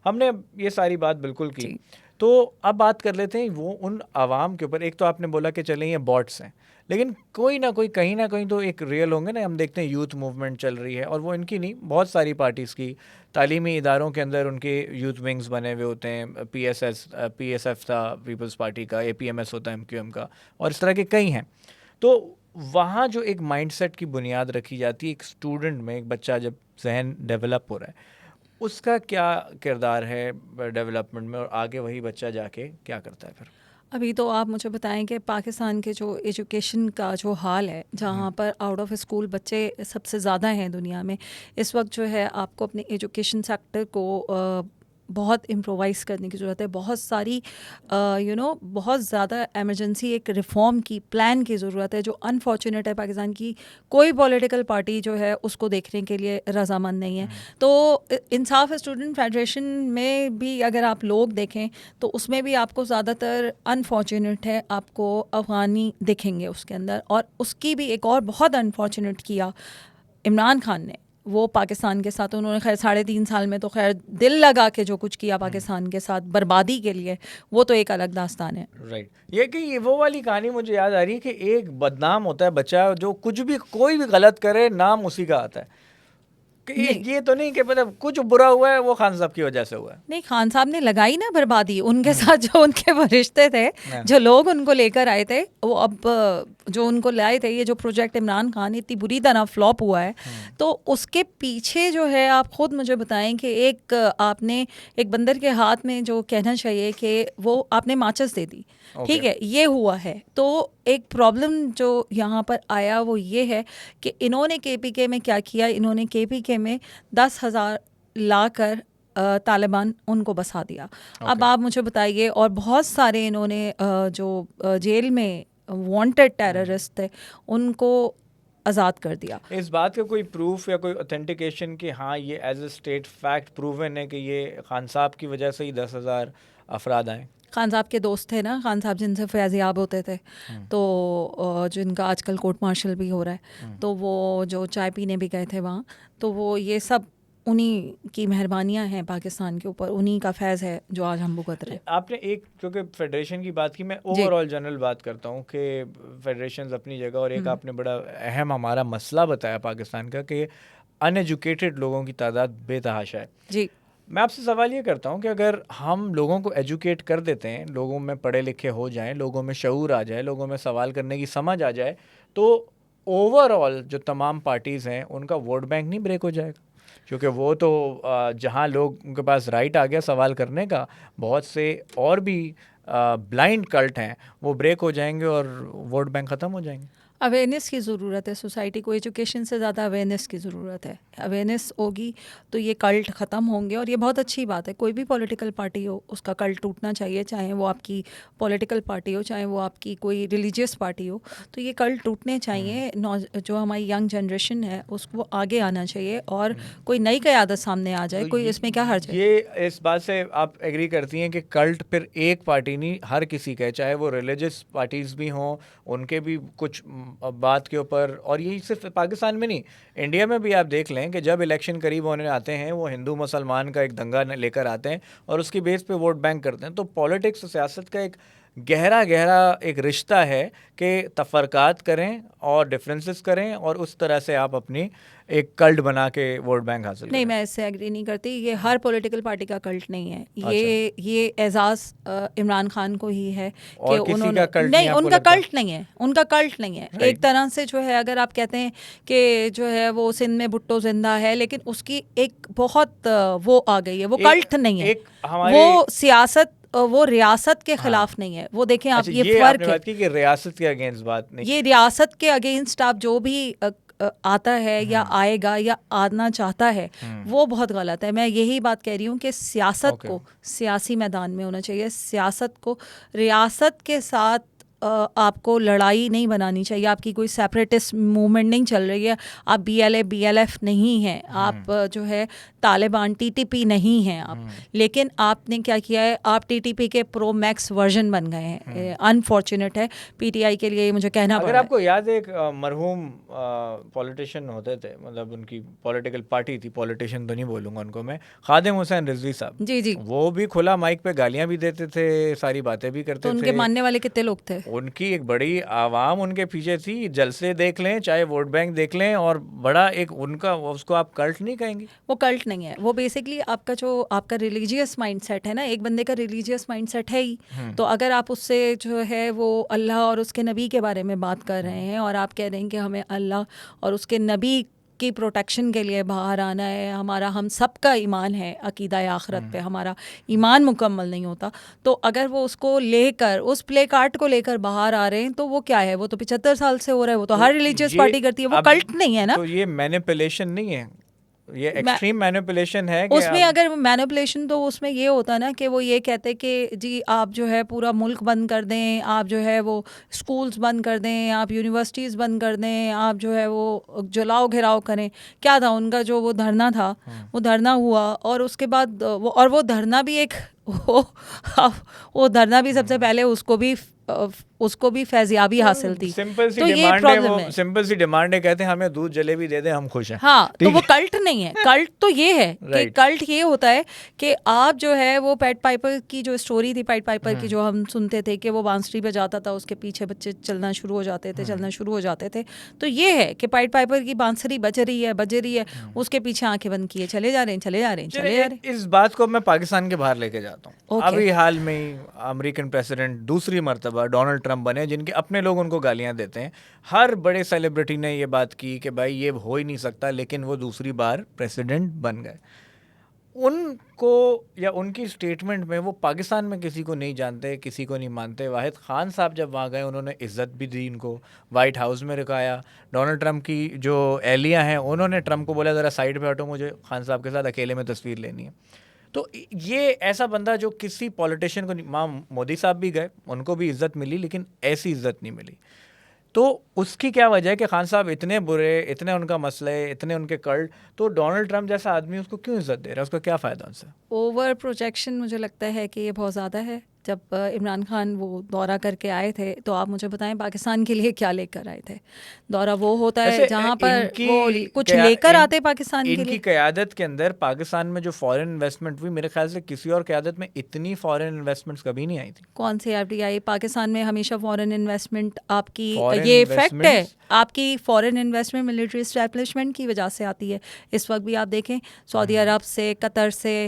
हमने ये सारी बात बिल्कुल की। जी, तो अब बात कर लेते हैं वो उन आवाम के ऊपर। एक तो आपने बोला कि चलें ये बॉट्स हैं, लेकिन कोई ना कोई कहीं ना कहीं तो एक रियल होंगे ना। हम देखते हैं यूथ मूवमेंट चल रही है, और वो इनकी नहीं, बहुत सारी पार्टीज़ की तालीमी इदारों के अंदर उनके यूथ विंग्स बने हुए होते हैं। PSF था पीपल्स पार्टी का, APMS होता है MQM का, और इस तरह के कई हैं। तो वहाँ जो एक माइंडसेट की बुनियाद रखी जाती है एक स्टूडेंट में, एक बच्चा जब जहन डेवलप हो रहा है, उसका क्या किरदार है डेवलपमेंट में, और आगे वही बच्चा जाके क्या करता है फिर? अभी तो आप मुझे बताएं कि पाकिस्तान के जो एजुकेशन का जो हाल है, जहाँ पर आउट ऑफ स्कूल बच्चे सबसे ज़्यादा हैं दुनिया में, इस वक्त जो है आपको अपने एजुकेशन सेक्टर को बहुत इम्प्रोवाइज़ करने की ज़रूरत है। बहुत सारी बहुत ज़्यादा इमरजेंसी एक रिफ़ॉर्म की, प्लान की ज़रूरत है, जो अनफॉर्चुनेट है पाकिस्तान की कोई पॉलिटिकल पार्टी जो है उसको देखने के लिए रजामंद नहीं है। तो इंसाफ स्टूडेंट फेडरेशन में भी अगर आप लोग देखें तो उसमें भी आपको ज़्यादातर अनफॉर्चुनेट है, आपको अफ़गानी दिखेंगे उसके अंदर। और उसकी भी एक और बहुत अनफॉर्चुनेट किया इमरान खान ने, वो पाकिस्तान के साथ उन्होंने खैर 3.5 साल में तो खैर दिल लगा के जो कुछ किया पाकिस्तान के साथ बर्बादी के लिए, वो तो एक अलग दास्तान है। राइट, ये कि ये वो वाली कहानी मुझे याद आ रही है कि एक बदनाम होता है बच्चा, जो कुछ भी कोई भी गलत करे नाम उसी का आता है। कि नहीं, ये तो नहीं कि मतलब कुछ बुरा हुआ है वो खान साहब की वजह से हुआ है। नहीं, खान साहब ने लगाई ना बर्बादी, उनके साथ जो उनके रिश्ते थे, हाँ। जो लोग उनको लेकर आए थे, वो अब जो उनको लाए थे, ये जो प्रोजेक्ट इमरान खान इतनी बुरी तरह फ्लॉप हुआ है, तो उसके पीछे जो है आप खुद मुझे बताएं कि एक आपने एक बंदर के हाथ में जो कहना चाहिए कि वो आपने माचिस दे दी, ठीक है, ये हुआ है। तो एक प्रॉब्लम जो यहाँ पर आया वो ये है कि इन्होंने KPK में क्या किया, इन्होंने KPK में 10,000 लाकर तालिबान उनको बसा दिया। अब आप मुझे बताइए, और बहुत सारे इन्होंने जो जेल में वांटेड टेररिस्ट थे उनको आज़ाद कर दिया। इस बात का कोई प्रूफ या कोई ऑथेंटिकेशन कि हाँ ये as a state fact proven है कि ये खान साहब की वजह से ही 10,000 अफराद आए? खान साहब के दोस्त थे ना, खान साहब जिनसे फैज़याब होते थे, तो जिनका आजकल कोर्ट मार्शल भी हो रहा है, तो वो जो चाय पीने भी गए थे वहाँ, तो वो ये सब उन्हीं की मेहरबानियाँ हैं पाकिस्तान के ऊपर, उन्हीं का फैज़ है जो आज हम भुगत रहे हैं। आपने एक क्योंकि फेडरेशन की बात की, मैं जी, ओवरऑल जनरल बात करता हूँ कि फेडरेशंस अपनी जगह, और एक आपने बड़ा अहम हमारा मसला बताया पाकिस्तान का कि अनएजुकेटेड लोगों की तादाद बेतहाशा है। जी, मैं आपसे सवाल ये करता हूँ कि अगर हम लोगों को एजुकेट कर देते हैं, लोगों में पढ़े लिखे हो जाएं, लोगों में शऊर आ जाए, लोगों में सवाल करने की समझ आ जाए, तो ओवरऑल जो तमाम पार्टीज़ हैं उनका वोट बैंक नहीं ब्रेक हो जाएगा? क्योंकि वो तो जहाँ लोग उनके पास राइट आ गया सवाल करने का, बहुत से और भी ब्लाइंड कल्ट हैं वो ब्रेक हो जाएंगे और वोट बैंक ख़त्म हो जाएंगे। अवेयरनेस की ज़रूरत है, सोसाइटी को एजुकेशन से ज़्यादा अवेयरनेस की ज़रूरत है। अवेयरनेस होगी तो ये कल्ट ख़त्म होंगे, और ये बहुत अच्छी बात है। कोई भी पॉलिटिकल पार्टी हो, उसका कल्ट टूटना चाहिए, चाहे वो आपकी पॉलिटिकल पार्टी हो, चाहे वो आपकी कोई रिलीजियस पार्टी हो। तो ये कल्ट टूटने चाहिए। जो हमारी यंग जनरेशन है उसको आगे आना चाहिए, और कोई नई क़यादत सामने आ जाए, तो कोई इसमें क्या हर्ज है? ये इस बात से आप एग्री करती हैं कि कल्ट फिर एक पार्टी नहीं, हर किसी का है, चाहे वो रिलीजियस पार्टीज भी हों, उनके भी कुछ बात के ऊपर, और यही सिर्फ पाकिस्तान में नहीं, इंडिया में भी आप देख लें कि जब इलेक्शन करीब होने आते हैं वो हिंदू मुसलमान का एक दंगा लेकर आते हैं और उसकी बेस पे वोट बैंक करते हैं। तो पॉलिटिक्स और सियासत का एक गहरा गहरा एक रिश्ता है कि तफरकात करें और डिफरेंसेस करें, और उस तरह से आप अपनी एक कल्ट बना के वोट बैंक हासिल नहीं, करें। मैं इससे एग्री नहीं करती। ये हर पॉलिटिकल पार्टी का कल्ट नहीं है। अच्छा। ये एजाज़ इमरान खान को ही है कि और किसी उन्होंने का कल्ट नहीं, आपको उनका लगता? कल्ट नहीं है, उनका कल्ट नहीं है। राइट। एक तरह से जो है, अगर आप कहते हैं कि जो है वो सिंध में भुट्टो जिंदा है, लेकिन उसकी एक बहुत वो आ गई है, वो कल्ट नहीं है। एक हमारे वो सियासत, वो रियासत के हाँ। खिलाफ नहीं है। वो देखें आप, अच्छा, ये ये फ़र्क आपने है। बात की कि रियासत के अगेंस्ट बात नहीं। ये रियासत के अगेंस्ट आप जो भी आता है या आएगा या आना चाहता है, वो बहुत गलत है। मैं यही बात कह रही हूँ कि सियासत ओके। को सियासी मैदान में होना चाहिए। सियासत को रियासत के साथ आपको लड़ाई नहीं बनानी चाहिए। आपकी कोई सेपरेटिस्ट मूवमेंट नहीं चल रही है, आप BLA BLF नहीं हैं, आप जो है तालिबान TTP नहीं हैं आप। लेकिन आपने क्या किया है, आप TTP के प्रो मैक्स वर्जन बन गए हैं। अनफॉर्चुनेट है PTI के लिए, मुझे कहना अगर पड़ा है। आपको याद है, एक मरहूम पॉलिटिशियन होते थे, मतलब उनकी पॉलिटिकल पार्टी थी, पॉलिटिशियन तो नहीं बोलूँगा उनको मैं, खादिम हुसैन रिजवी साहब। जी जी। वो भी खुला माइक पे गालियाँ भी देते थे, सारी बातें भी तो करते उनके थे। मानने वाले कितने लोग थे? उनकी एक बड़ी आवाम उनके पीछे थी। जलसे देख लें, चाहे वोट बैंक देख लें, और बड़ा एक उनका, उसको आप कल्ट नहीं कहेंगे। वो कल्ट नहीं है, वो बेसिकली आपका जो आपका रिलीजियस माइंडसेट है ना, एक बंदे का रिलीजियस माइंडसेट है ही। तो अगर आप उससे जो है वो अल्लाह और उसके नबी के बारे में बात कर रहे हैं, और आप कह रहे हैं कि हमें अल्लाह और उसके नबी की प्रोटेक्शन के लिए बाहर आना है, हमारा हम सबका ईमान है अकीदा आखिरत पे, हमारा ईमान मुकम्मल नहीं होता, तो अगर वो उसको लेकर, उस प्ले कार्ड को लेकर बाहर आ रहे हैं, तो वो क्या है? वो तो 75 साल से हो रहा है, वो तो हर रिलीजियस ये पार्टी करती है, वो अब कल्ट नहीं है ना। तो ये मैनिपुलेशन नहीं है, ये मैं एक्सट्रीम मैनिपुलेशन है कि उसमें आप अगर मैनिपुलेशन, तो उसमें ये होता ना कि वो ये कहते कि जी आप जो है पूरा मुल्क बंद कर दें, आप जो है वो स्कूल्स बंद कर दें, आप यूनिवर्सिटीज़ बंद कर दें, आप जो है वो जलाओ घिराव करें। क्या था उनका जो वो धरना था, वो धरना हुआ, और उसके बाद वो धरना भी एक वो वो धरना भी सबसे पहले उसको भी फैज़याबी हासिल थी। सिंपल सी तो ये डिमांड है, प्रॉब्लम वो है। सिंपल सी डिमांड है, कहते हैं हमें दूध जलेबी दे दे, हम खुश हैं। हाँ, तो ठीक वो है। कल्ट नहीं है। कल्ट तो ये है कि राइट। कल्ट ये होता है कि आप जो है वो पैट पाइपर की जो स्टोरी थी, पैट पाइपर की जो हम सुनते थे कि वो बांसुरी पे जाता था, उसके पीछे बच्चे चलना शुरू हो जाते थे। तो ये है कि पैट पाइपर की बांसुरी बज रही है, उसके पीछे आंखें बंद किए चले जा रहे हैं। इस बात को मैं पाकिस्तान के बाहर लेके जाता हूँ। ओके। अभी हाल में ही अमेरिकन प्रेसिडेंट दूसरी मर्तबा डोनाल्ड ट्रंप बने, जिनके अपने लोग उनको गालियां देते हैं। हर बड़े सेलिब्रिटी ने ये बात की कि भाई ये हो ही नहीं सकता, लेकिन वो दूसरी बार प्रेसिडेंट बन गए। उनको या उनकी स्टेटमेंट में वो पाकिस्तान में किसी को नहीं जानते, किसी को नहीं मानते। वाहिद खान साहब जब वहाँ गए, उन्होंने इज़्ज़त भी दी इनको, वाइट हाउस में रुकाया। डोनाल्ड ट्रंप की जो एहलिया हैं, उन्होंने ट्रंप को बोला ज़रा साइड पे हटो, मुझे खान साहब के साथ अकेले में तस्वीर लेनी है। तो ये ऐसा बंदा जो किसी पॉलिटिशियन को नहीं, माँ मोदी साहब भी गए, उनको भी इज़्ज़त मिली, लेकिन ऐसी इज़्ज़त नहीं मिली। तो उसकी क्या वजह है कि खान साहब इतने बुरे, इतने उनका मसले, इतने उनके कल्ट, तो डोनाल्ड ट्रंप जैसा आदमी उसको क्यों इज्जत दे रहा है? उसका क्या फ़ायदा उनसे? ओवर प्रोजेक्शन मुझे लगता है कि ये बहुत ज़्यादा है। जब इमरान खान वो दौरा करके आए थे, तो आप मुझे बताएं पाकिस्तान के लिए क्या लेकर आए थे? दौरा वो होता है वैसे जहाँ पर इनकी वो कुछ लेकर आते पाकिस्तान के इनकी लिए। क़यादत के अंदर पाकिस्तान में जो फॉरेन इन्वेस्टमेंट हुई, मेरे ख्याल से किसी और क़यादत में इतनी फॉरेन इन्वेस्टमेंट्स कभी नहीं आई थी। कौन सी FDI? पाकिस्तान में हमेशा फॉरेन इन्वेस्टमेंट आपकी, फॉरेन ये फैक्ट है, इन्वेस्टमेंट्स आपकी फॉरेन इन्वेस्टमेंट मिलिट्री एस्टेब्लिशमेंट की वजह से आती है। इस वक्त भी आप देखें, सऊदी अरब से, कतर से,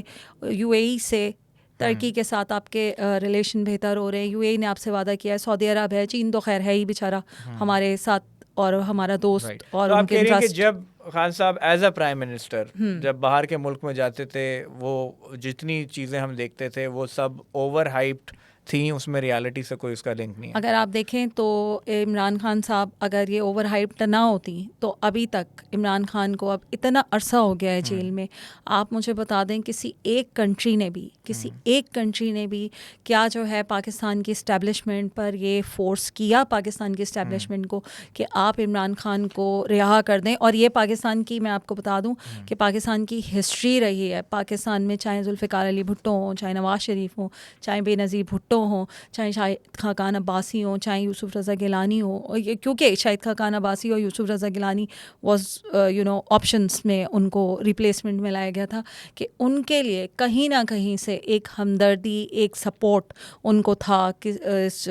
UAE से, टर्की के साथ आपके रिलेशन बेहतर हो रहे हैं। UAE ने आपसे वादा किया है, सऊदी अरब है, चीन तो खैर है ही बेचारा हमारे साथ और हमारा दोस्त, राइट। और तो आप उनके कह रही हैं कि इंटरेस्ट। जब खान साहब एज अ प्राइम मिनिस्टर जब बाहर के मुल्क में जाते थे, वो जितनी चीज़ें हम देखते थे वो सब ओवर हाइप्ड थी उसमें रियलिटी से कोई उसका लिंक नहीं है। अगर आप देखें तो इमरान खान साहब अगर ये ओवर हाइप्ड ना होती तो अभी तक इमरान खान को अब इतना अरसा हो गया है जेल में। आप मुझे बता दें किसी एक कंट्री ने भी क्या जो है पाकिस्तान की इस्टेब्लिशमेंट पर ये फोर्स किया पाकिस्तान की इस्टेब्लिशमेंट को कि आप इमरान खान को रिहा कर दें। और ये पाकिस्तान की, मैं आपको बता दूं कि पाकिस्तान की हिस्ट्री रही है। पाकिस्तान में चाहे जुल्फ़िकार अली भुट्टो हों, चाहे नवाज़ शरीफ हों, चाहे बेनज़ीर भुट्टो हों, चाहे शाहिद खाकान अब्बासी हो, चाहे यूसुफ रज़ा गिलानी हो, क्योंकि शाहिद खाकान अब्बासी और यूसुफ रज़ा गिलानी वाज ऑप्शंस में उनको रिप्लेसमेंट में लाया गया था कि उनके लिए कहीं ना कहीं से एक हमदर्दी, एक सपोर्ट उनको था कि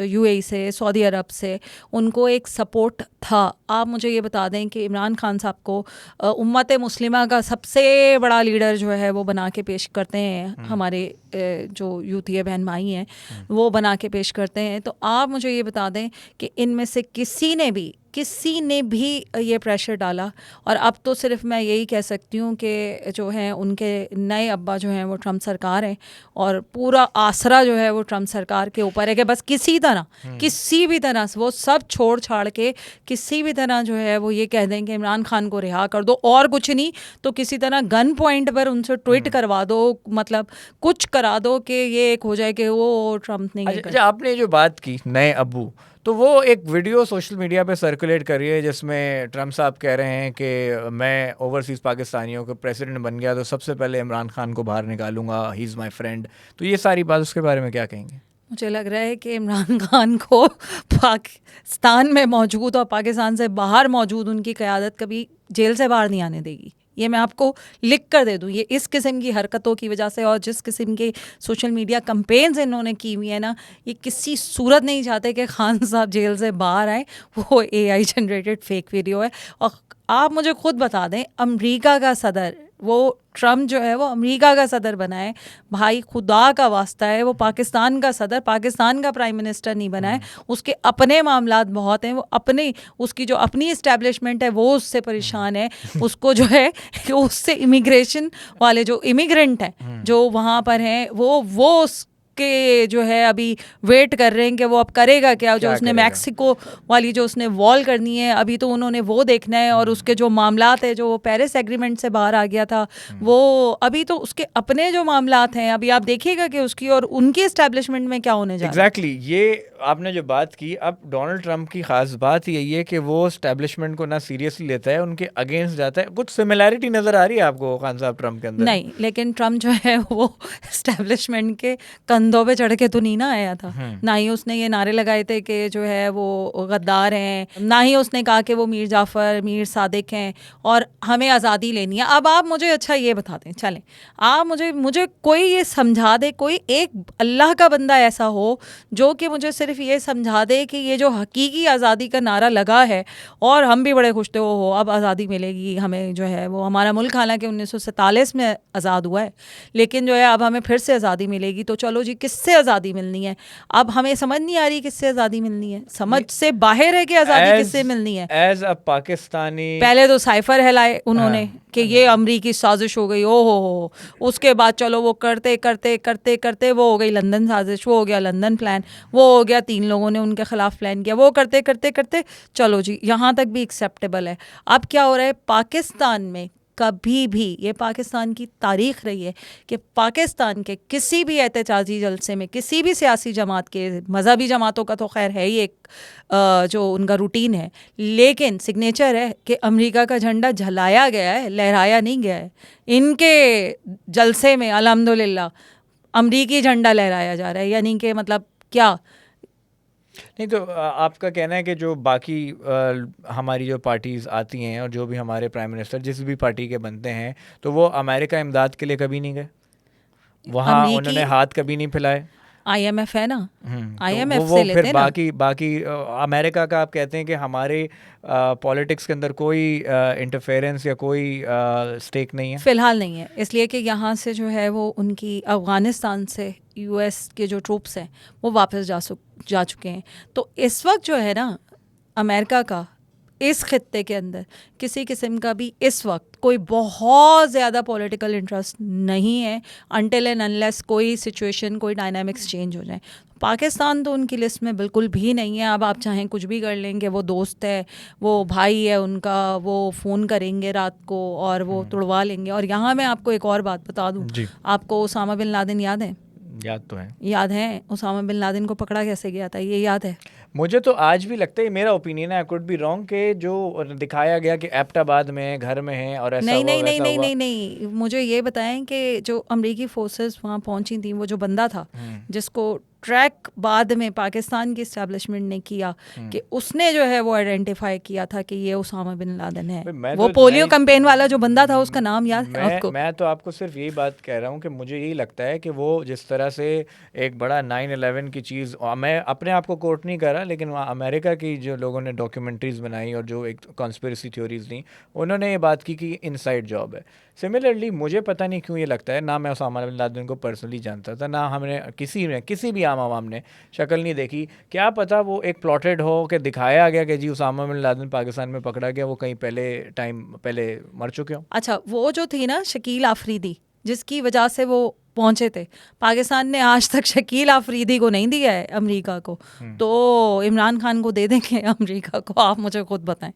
यूएई से, सऊदी अरब से उनको एक सपोर्ट था। आप मुझे ये बता दें कि इमरान खान साहब को उम्मत मुस्लिमा का सबसे बड़ा लीडर जो है वो बना के पेश करते हैं, हमारे जो यूथी बहन भाई हैं वो बना के पेश करते हैं। तो आप मुझे ये बता दें कि इनमें से किसी ने भी ये प्रेशर डाला। और अब तो सिर्फ मैं यही कह सकती हूँ कि जो है उनके नए अब्बा जो हैं वो ट्रम्प सरकार है और पूरा आसरा जो है वो ट्रम्प सरकार के ऊपर है कि बस किसी भी तरह से वो सब छोड़ छाड़ के किसी भी तरह जो है वो ये कह दें कि इमरान खान को रिहा कर दो, और कुछ नहीं तो किसी तरह गन पॉइंट पर उनसे ट्वीट करवा दो, मतलब कुछ करा दो कि ये एक हो जाए कि वो ट्रम्प नहीं है। अच्छा, आपने जो बात की नए अब्बू, तो वो एक वीडियो सोशल मीडिया पे सर्कुलेट कर रही है जिसमें ट्रम्प साहब कह रहे हैं कि मैं ओवरसीज़ पाकिस्तानियों के प्रेसिडेंट बन गया तो सबसे पहले इमरान खान को बाहर निकालूंगा, ही इज़ माय फ्रेंड। तो ये सारी बात उसके बारे में क्या कहेंगे? मुझे लग रहा है कि इमरान खान को पाकिस्तान में मौजूद और पाकिस्तान से बाहर मौजूद उनकी क़यादत कभी जेल से बाहर नहीं आने देगी। ये मैं आपको लिख कर दे दूँ। ये इस किस्म की हरकतों की वजह से और जिस किस्म के सोशल मीडिया कंपेन्स इन्होंने की हुई है ना, ये किसी सूरत नहीं चाहते कि खान साहब जेल से बाहर आए। वो AI जनरेटेड फेक वीडियो है। और आप मुझे खुद बता दें, अमेरिका का सदर, वो ट्रम्प जो है वो अमेरिका का सदर बना है भाई, खुदा का वास्ता है, वो पाकिस्तान का सदर, पाकिस्तान का प्राइम मिनिस्टर नहीं बना है। उसके अपने मामलात बहुत हैं, वो अपने, उसकी जो अपनी इस्टेब्लिशमेंट है वो उससे परेशान है। उसको जो है उससे इमिग्रेशन वाले जो इमिग्रेंट हैं जो वहाँ पर हैं वो के जो है अभी वेट कर रहे हैं कि वो अब करेगा क्या जो उसने मैक्सिको वाली जो उसने वॉल करनी है, अभी तो उन्होंने वो देखना है। और उसके जो मामलात है, जो वो पेरिस एग्रीमेंट से बाहर आ गया था, वो अभी तो उसके अपने जो मामलात हैं, अभी आप देखिएगा कि उसकी और उनकी एस्टेब्लिशमेंट में क्या होने जा रहा है। एग्जैक्टली ये आपने जो बात की, अब डोनाल्ड ट्रंप की खास बात यही है कि वो एस्टेब्लिशमेंट को ना सीरियसली लेता है, उनके अगेंस्ट जाता है। कुछ सिमिलैरिटी नजर आ रही है आपको खान साहब ट्रंप के अंदर? नहीं, लेकिन ट्रंप जो है वो एस्टेब्लिशमेंट के कंधों पे चढ़ के तो नहीं ना आया था। ना ही उसने ये नारे लगाए थे कि जो है वो गद्दार हैं, ना ही उसने कहा कि वो मीर जाफ़र, मीर सादिक हैं और हमें आज़ादी लेनी है। अब आप मुझे अच्छा ये बता दें, चलें आप मुझे कोई ये समझा दे, कोई एक अल्लाह का बंदा ऐसा हो जो कि मुझे सिर्फ ये समझा दे कि ये जो हकीकी आज़ादी का नारा लगा है और हम भी बड़े खुश थे, वो हो अब आज़ादी मिलेगी हमें, जो है वो हमारा मुल्क हालांकि 1947 में आज़ाद हुआ है, लेकिन जो है अब हमें फिर से आज़ादी मिलेगी। तो चलो जी, किससे आज़ादी मिलनी है? अब हमें समझ नहीं आ रही किससे आज़ादी मिलनी है, समझ से बाहर है कि आज़ादी किससे मिलनी है। एज अ पाकिस्तानी पहले तो साइफर हिलाए उन्होंने कि ये अमरीकी साजिश हो गई, ओ हो। उसके बाद चलो वो करते करते करते करते वो हो गई लंदन साजिश, वो हो गया लंदन प्लान, वो हो गया 3 लोगों ने उनके खिलाफ प्लान किया, वो करते करते करते चलो जी यहाँ तक भी एक्सेप्टेबल है। अब क्या हो रहा है पाकिस्तान में? कभी भी ये पाकिस्तान की तारीख रही है कि पाकिस्तान के किसी भी एहतजाजी जलसे में किसी भी सियासी जमात के, मजहबी जमातों का तो खैर है ही एक जो उनका रूटीन है, लेकिन सिग्नेचर है कि अमेरिका का झंडा झलाया गया है, लहराया नहीं गया है। इनके जलसे में अल्हम्दुलिल्लाह अमरीकी झंडा लहराया जा रहा है, यानी कि मतलब क्या? नहीं तो आपका कहना है कि जो बाकी हमारी जो पार्टीज़ आती हैं और जो भी हमारे प्राइम मिनिस्टर जिस भी पार्टी के बनते हैं, तो वो अमेरिका इमदाद के लिए कभी नहीं गए, वहाँ उन्होंने हाथ कभी नहीं फैलाए? IMF है ना, IMF तो वो से लेते फिर ना। बाकी अमेरिका का आप कहते हैं कि हमारे पॉलिटिक्स के अंदर कोई इंटरफेरेंस या कोई स्टेक नहीं है? फ़िलहाल नहीं है, इसलिए कि यहाँ से जो है वो उनकी अफ़गानिस्तान से US के जो ट्रूप्स हैं वो वापस जा चुके हैं। तो इस वक्त जो है ना अमेरिका का इस खित्ते के अंदर किसी किस्म का भी इस वक्त कोई बहुत ज़्यादा पॉलिटिकल इंटरेस्ट नहीं है, अनटिल एंड अनलेस कोई सिचुएशन, कोई डायनामिक्स चेंज हो जाए। पाकिस्तान तो उनकी लिस्ट में बिल्कुल भी नहीं है। अब आप चाहें कुछ भी कर लेंगे, वो दोस्त है, वो भाई है उनका, वो फ़ोन करेंगे रात को और वो तुड़वा लेंगे। और यहाँ मैं आपको एक और बात बता दूँ, जी, आपको उसामा बिन लादेन याद है? याद तो है। याद है उसामा बिन लादेन को पकड़ा कैसे गया था, ये याद है? मुझे तो आज भी लगता है, मेरा ओपिनियन है, आई कुड बी रॉन्ग, कि जो दिखाया गया कि एबटाबाद में घर में है और ऐसा नहीं हुआ नहीं नहीं वैसा नहीं हुआ। नहीं नहीं, मुझे ये बताएं कि जो अमेरिकी फोर्सेस वहाँ पहुंची थी, वो जो बंदा था जिसको ट्रैक बाद में पाकिस्तान की इस्टेब्लिशमेंट ने किया, कि उसने जो है वो आइडेंटिफाई किया था कि ये उसामा बिन लादेन है। भाई मैं वो तो पोलियो मैं कैंपेन वाला जो बंदा था, उसका नाम याद है मैं आपको? मैं तो आपको सिर्फ यही बात कह रहा हूँ कि मुझे यही लगता है कि वो जिस तरह से एक बड़ा 9/11 की चीज़, मैं अपने आप को कोट नहीं कर रहा, लेकिन वहाँ अमेरिका की जो लोगों ने डॉक्यूमेंट्रीज बनाई और जो एक कॉन्स्पिरेसी थ्योरीज दी, उन्होंने ये बात की कि इनसाइड जॉब है। सिमिलरली मुझे पता नहीं क्यों ये लगता है, ना मैं उसामा बिन लादेन को पर्सनली जानता था, ना हमने किसी भी आम आवाम ने शक्ल नहीं देखी। क्या पता वो एक प्लॉटेड हो, कि दिखाया गया कि जी उसामा बिन लादेन पाकिस्तान में पकड़ा गया, वो कहीं पहले मर चुके हो। अच्छा, वो जो थी ना शकील आफरीदी, जिसकी वजह से वो पहुंचे थे, पाकिस्तान ने आज तक शकील आफरीदी को नहीं दिया है अमेरिका को, तो इमरान खान को दे देंगे अमेरिका को? आप मुझे खुद बताएं।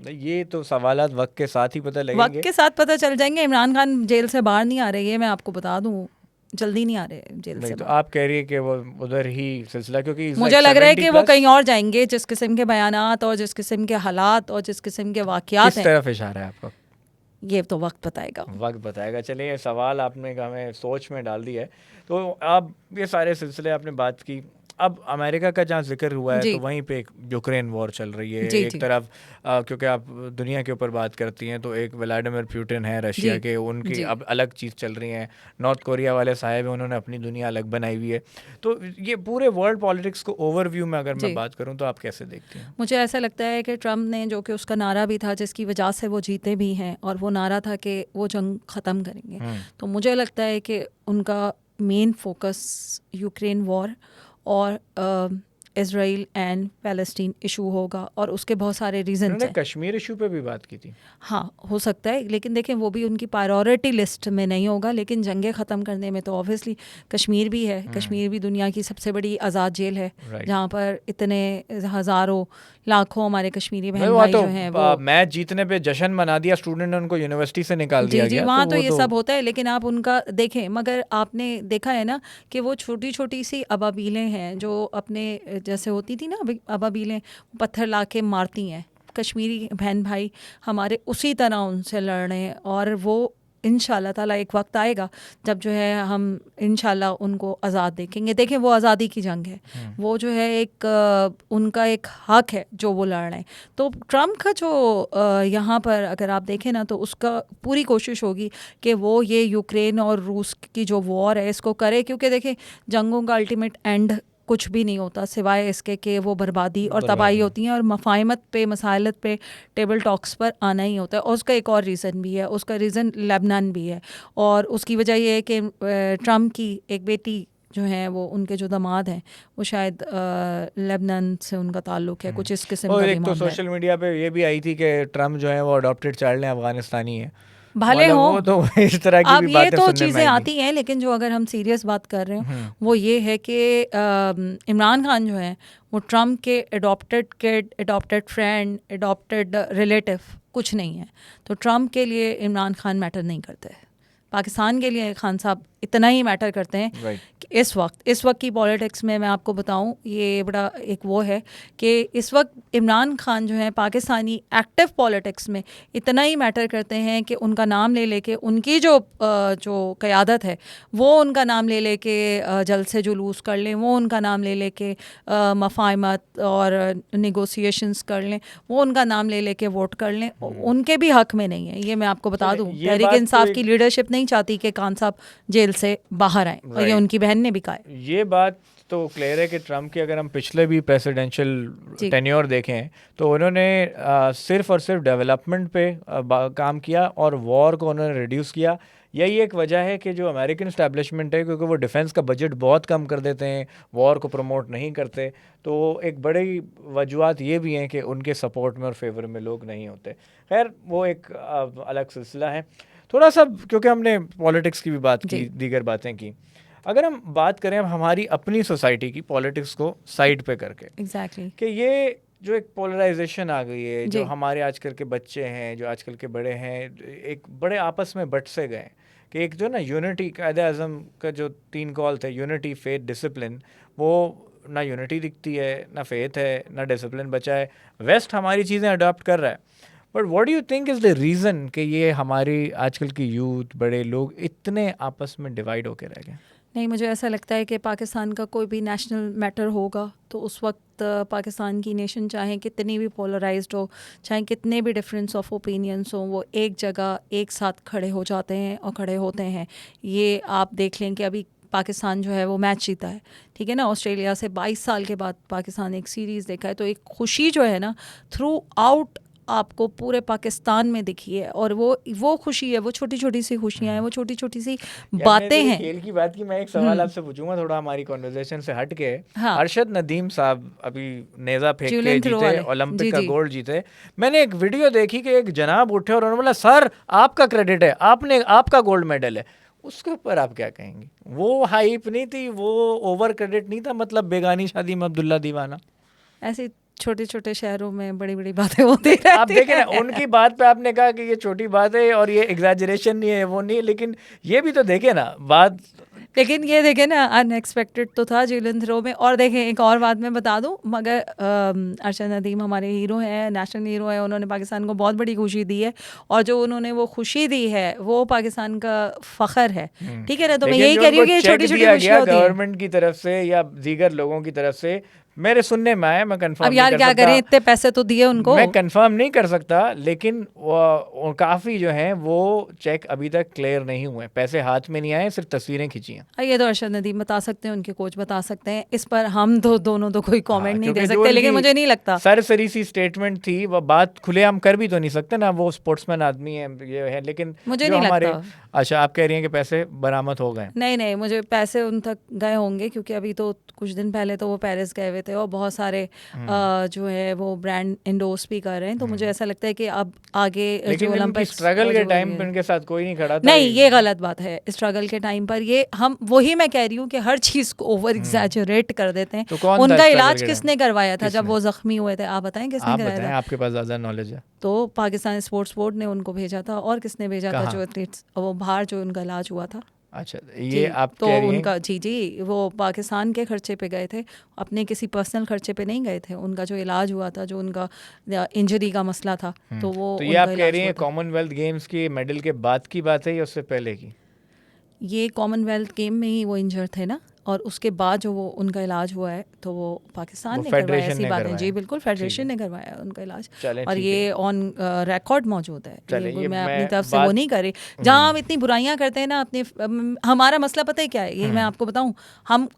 ये तो सवालात वक्त के साथ ही पता वक्त लगेंगे। के साथ पता चल जाएंगे। इमरान खान जेल से बाहर नहीं आ रहे, ये मैं आपको बता दूं, जल्दी नहीं आ रहे जेल नहीं से तो बाहर। आप कह रही है कि वो उधर ही सिलसिला, क्योंकि इज लाइक मुझे लग रहा है 70 कि वो प्लस। कहीं और जाएंगे। जिस किस्म के बयानात और जिस किस्म के हालात और जिस किस्म के वाकयात किस हैं, तरफ इशारा है आपका? ये तो वक्त बताएगा। वक्त बताएगा। चलिए, ये सवाल आपने हमें सोच में डाल दिया है। तो अब ये सारे सिलसिले आपने बात की, अब अमेरिका का जहाँ जिक्र हुआ है, जी तो वहीं पे एक यूक्रेन वॉर चल रही है जी एक जी तरफ। क्योंकि आप दुनिया के ऊपर बात करती हैं, तो एक व्लादिमीर पुतिन है रशिया जी के, उनकी जी। अब अलग चीज़ चल रही है। नॉर्थ कोरिया वाले साहब हैं, उन्होंने अपनी दुनिया अलग बनाई हुई है। तो ये पूरे वर्ल्ड पॉलिटिक्स को ओवरव्यू में अगर मैं जी, बात करूँ, तो आप कैसे देखती हैं? मुझे ऐसा लगता है कि ट्रम्प ने, जो कि उसका नारा भी था जिसकी वजह से वो जीते भी हैं, और वो नारा था कि वो जंग ख़त्म करेंगे, तो मुझे लगता है कि उनका मेन फोकस यूक्रेन वॉर और इसराइल एंड पैलेस्टीन इशू होगा, और उसके बहुत सारे रीजंस उन्होंने हैं। कश्मीर इशू पे भी बात की थी। हाँ, हो सकता है, लेकिन देखें वो भी उनकी प्रायोरिटी लिस्ट में नहीं होगा। लेकिन जंगें ख़त्म करने में तो ऑब्वियसली कश्मीर भी है। कश्मीर भी दुनिया की सबसे बड़ी आज़ाद जेल है, राइट। जहाँ पर इतने हज़ारों लाखों हमारे कश्मीरी नहीं, बहन वहाँ भाई तो जो हैं वो। मैच जीतने पे जश्न मना दिया स्टूडेंट ने, उनको यूनिवर्सिटी से निकाल जी दिया जी, गया, तो वहाँ तो वो ये तो सब होता है, लेकिन आप उनका देखें, मगर आपने देखा है ना कि वो छोटी छोटी सी अबाबीलें हैं जो अपने, जैसे होती थी ना अबाबीलें, पत्थर ला के मारती हैं। कश्मीरी बहन भाई हमारे उसी तरह उनसे लड़ रहे हैं, और वो इंशाल्लाह ताला एक वक्त आएगा जब जो है हम इंशाल्लाह उनको आज़ाद देखेंगे। देखें, वो आज़ादी की जंग है, वो जो है एक उनका एक हक है जो वो लड़ रहे हैं। तो ट्रम्प का जो यहाँ पर अगर आप देखें ना, तो उसका पूरी कोशिश होगी कि वो ये यूक्रेन और रूस की जो वॉर है इसको करे, क्योंकि देखें जंगों का अल्टीमेट एंड कुछ भी नहीं होता सिवाय इसके कि वो बर्बादी और तबाही बर्बादी। होती हैं, और मफाहमत पे, मसालत पे, टेबल टॉक्स पर आना ही होता है। और उसका एक और रीज़न भी है, उसका रीज़न लेबनान भी है, और उसकी वजह ये है कि ट्रम्प की एक बेटी जो है, वो उनके जो दामाद हैं, वो शायद लेबनान से उनका ताल्लुक़ है, कुछ इस किस्म और का भी एक तो मामला है। सोशल मीडिया पे ये भी आई थी कि ट्रम्प जो है वो अडॉप्टेड चाइल्ड है, अफगानिस्तानी है। भले मतलब हों, वो तो इस तरह की भी अब ये बातें तो सुनने में चीज़ें आएंगी। आती हैं, लेकिन जो अगर हम सीरियस बात कर रहे हो वो ये है कि इमरान खान जो है वो ट्रम्प के adopted kid, adopted friend, adopted relative कुछ नहीं है। तो ट्रम्प के लिए इमरान खान मैटर नहीं करते, पाकिस्तान के लिए खान साहब इतना ही मैटर करते हैं राइट। कि इस वक्त की पॉलिटिक्स में मैं आपको बताऊं, ये बड़ा एक वो है कि इस वक्त इमरान खान जो है पाकिस्तानी एक्टिव पॉलिटिक्स में इतना ही मैटर करते हैं कि उनका नाम ले लेके, उनकी जो क़यादत है वो उनका नाम ले लेके जल्द से जुलूस कर लें, वो उनका नाम ले लेके मफाहमत और नेगोशिएशंस कर लें, वो उनका नाम ले लेके वोट कर लें। उनके भी हक में नहीं है, ये मैं आपको बता दूं। ये तहरीक बात तो इंसाफ की लीडरशिप नहीं चाहती कि खान साहब जेल से बाहर आए, और ये राइट। उनकी बहन ने भी कहा है। ये बात तो क्लियर है कि ट्रम्प की अगर हम पिछले भी प्रेसिडेंशियल जी टेन्योर देखें, तो उन्होंने सिर्फ और सिर्फ डेवलपमेंट पे काम किया और वॉर को उन्होंने रिड्यूस किया। यही एक वजह है कि जो अमेरिकन इस्टेब्लिशमेंट है, क्योंकि वो डिफेंस का बजट बहुत कम कर देते हैं, वॉर को प्रमोट नहीं करते, तो एक बड़ी वजूहत ये भी हैं कि उनके सपोर्ट में और फेवर में लोग नहीं होते। खैर वो एक अलग सिलसिला है। थोड़ा सा, क्योंकि हमने पॉलिटिक्स की भी बात की, जी दीगर बातें की, अगर हम बात करें अब हमारी अपनी सोसाइटी की पॉलिटिक्स को साइड पे करके, एग्जैक्टली कि ये जो एक पोलराइजेशन आ गई है, जो जी हमारे आजकल के बच्चे हैं, जो आजकल के बड़े हैं, एक बड़े आपस में बट से गए कि एक जो ना यूनिटी, कायदे आज़म का जो 3 कॉल थे, यूनिटी, फेथ, डिसिप्लिन, वो ना यूनिटी दिखती है, ना फेथ है, ना डिसिप्लिन बचा है। वेस्ट हमारी चीज़ें अडॉप्ट कर रहा है, but what do you think is the reason कि ये हमारी आजकल की यूथ, बड़े लोग इतने आपस में डिवाइड होके रह गए? नहीं, मुझे ऐसा लगता है कि पाकिस्तान का कोई भी नेशनल मैटर होगा तो उस वक्त पाकिस्तान की नेशन चाहे कितनी भी पोलराइज्ड हो, चाहे कितने भी डिफरेंस ऑफ ओपिनियंस हों, वो एक जगह एक साथ खड़े हो जाते हैं और खड़े होते हैं। ये आप देख लें कि अभी पाकिस्तान जो है वो मैच जीता है, ठीक है ना, ऑस्ट्रेलिया से 22 साल के बाद पाकिस्तान एक सीरीज़ देखा है, तो एक खुशी जो है ना थ्रू आउट आपको पूरे पाकिस्तान में दिखी है, और वो खुशी है, वो छोटी छोटी सी खुशियाँ हैं, वो छोटी छोटी सी यार बातें मैंने हैं। खेल की बात की, मैं एक सवाल आपसे पूछूंगा थोड़ा हमारी कॉन्वर्जेशन से हट के। हाँ, अरशद नदीम साहब अभी नेजा फेंक के जूलियन थ्रो जीते, वाले, ओलंपिक जी का जी। गोल्ड जीते। मैंने एक वीडियो देखी कि एक जनाब उठे और उन्होंने बोला, सर आपका क्रेडिट है, आपने, आपका गोल्ड मेडल है। उसके ऊपर आप क्या कहेंगे? वो हाइप नहीं थी, वो ओवर क्रेडिट नहीं था, मतलब बेगानी शादी में अब्दुल्ला दीवाना? ऐसे छोटे छोटे शहरों में बड़ी बड़ी बातें होती नहीं, आप रहती देखें ना, हैं। उनकी बात पे आपने कहा कि ये छोटी बात है और ये एग्जैजरेशन नहीं है, वो नहीं है, लेकिन ये भी तो देखे ना बात। लेकिन ये देखें ना, अनएक्सपेक्टेड तो था जूलियन थ्रो में। और देखें, एक और बात मैं बता दूं, मगर अरशद नदीम हमारे हीरो हैं, नेशनल हीरो हैं, उन्होंने पाकिस्तान को बहुत बड़ी खुशी दी है, और जो उन्होंने वो खुशी दी है वो पाकिस्तान का फ़ख्र है, ठीक है ना। तो मैं लेकिन यही जो कह रही उनको हूँ कि ये चेक छोटी छोटी दिया खुशियाँ गया होती हैं। गवर्नमेंट की तरफ से या दीगर लोगों की तरफ से, मेरे सुनने में आया, मैं अब कंफर्म नहीं यार कर क्या सकता, करें, इतने पैसे तो दिए उनको। मैं कंफर्म नहीं कर सकता, लेकिन वो काफ़ी जो हैं वो चेक अभी तक क्लियर नहीं हुए, पैसे हाथ में नहीं आए, सिर्फ तस्वीरें खींची हैं। ये तो अरशद नदीम बता सकते हैं, उनके कोच बता सकते हैं, इस पर हम तो दोनों तो कोई हाँ, कमेंट नहीं क्योंकि दे जो सकते, लेकिन उनकी मुझे नहीं लगता। सरसरी सी स्टेटमेंट थी, वह बात खुलेआम कर भी तो नहीं सकते ना, वो स्पोर्ट्समैन आदमी है, ये है, लेकिन मुझे जो नहीं हमारे, लगता। अच्छा आप कह रही हैं कि पैसे बरामद हो गए? नहीं नहीं, मुझे पैसे उन तक गए होंगे, क्योंकि अभी तो कुछ दिन पहले तो वो पेरिस गए हुए थे और बहुत सारे जो है वो ब्रांड इंडोर्स भी कर रहे हैं, तो मुझे ऐसा लगता है कि अब आगे जो लेकिन इनकी ओलंपिक्स स्ट्रगल के जो टाइम पे ये, इनके साथ कोई नहीं खड़ा था। नहीं ये गलत बात है। स्ट्रगल के टाइम पर ये हम, वही मैं कह रही हूँ कि हर चीज़ को ओवर एग्जैजरेट कर देते हैं। तो कौन था उनका स्ट्रगल इलाज के टाइम? किसने करवाया था जब किसने? वो जख्मी हुए थे? आप बताएं किसने आप कराया बताएं, था? आपके पास ज़्यादा नॉलेज है। तो पाकिस्तान स्पोर्ट्स बोर्ड ने उनको भेजा था। और किसने भेजा था? कहाँ? जो एथलीट्स वो बाहर जो उनका इलाज हुआ था। अच्छा, जी, ये आप तो कह रही हैं? उनका जी जी, वो पाकिस्तान के खर्चे पे गए थे, अपने किसी पर्सनल खर्चे पे नहीं गए थे। उनका जो इलाज हुआ था, जो उनका इंजरी का मसला था, तो वो तो ये उनका आप कह इलाज रही हुआ हैं था। कॉमनवेल्थ गेम्स की मेडल के बाद की बात है या उससे पहले की? ये कॉमनवेल्थ गेम में ही वो इंजर थे ना, और उसके बाद जो वो उनका इलाज हुआ है तो वो पाकिस्तान वो ने करवाया, फेडरेशन ऐसी ने बात है। जी करवाया? बिल्कुल, ठीक फेडरेशन है, ने करवाया उनका इलाज, चलें और ठीक है। ये ऑन रिकॉर्ड मौजूद है। ये चलें, कोई ये मैं अपनी मैं तरफ से वो बात, नहीं कर रही। जहाँ हम इतनी बुराइयां करते हैं ना अपने, हमारा मसला पता है क्या है? ये मैं आपको बताऊं,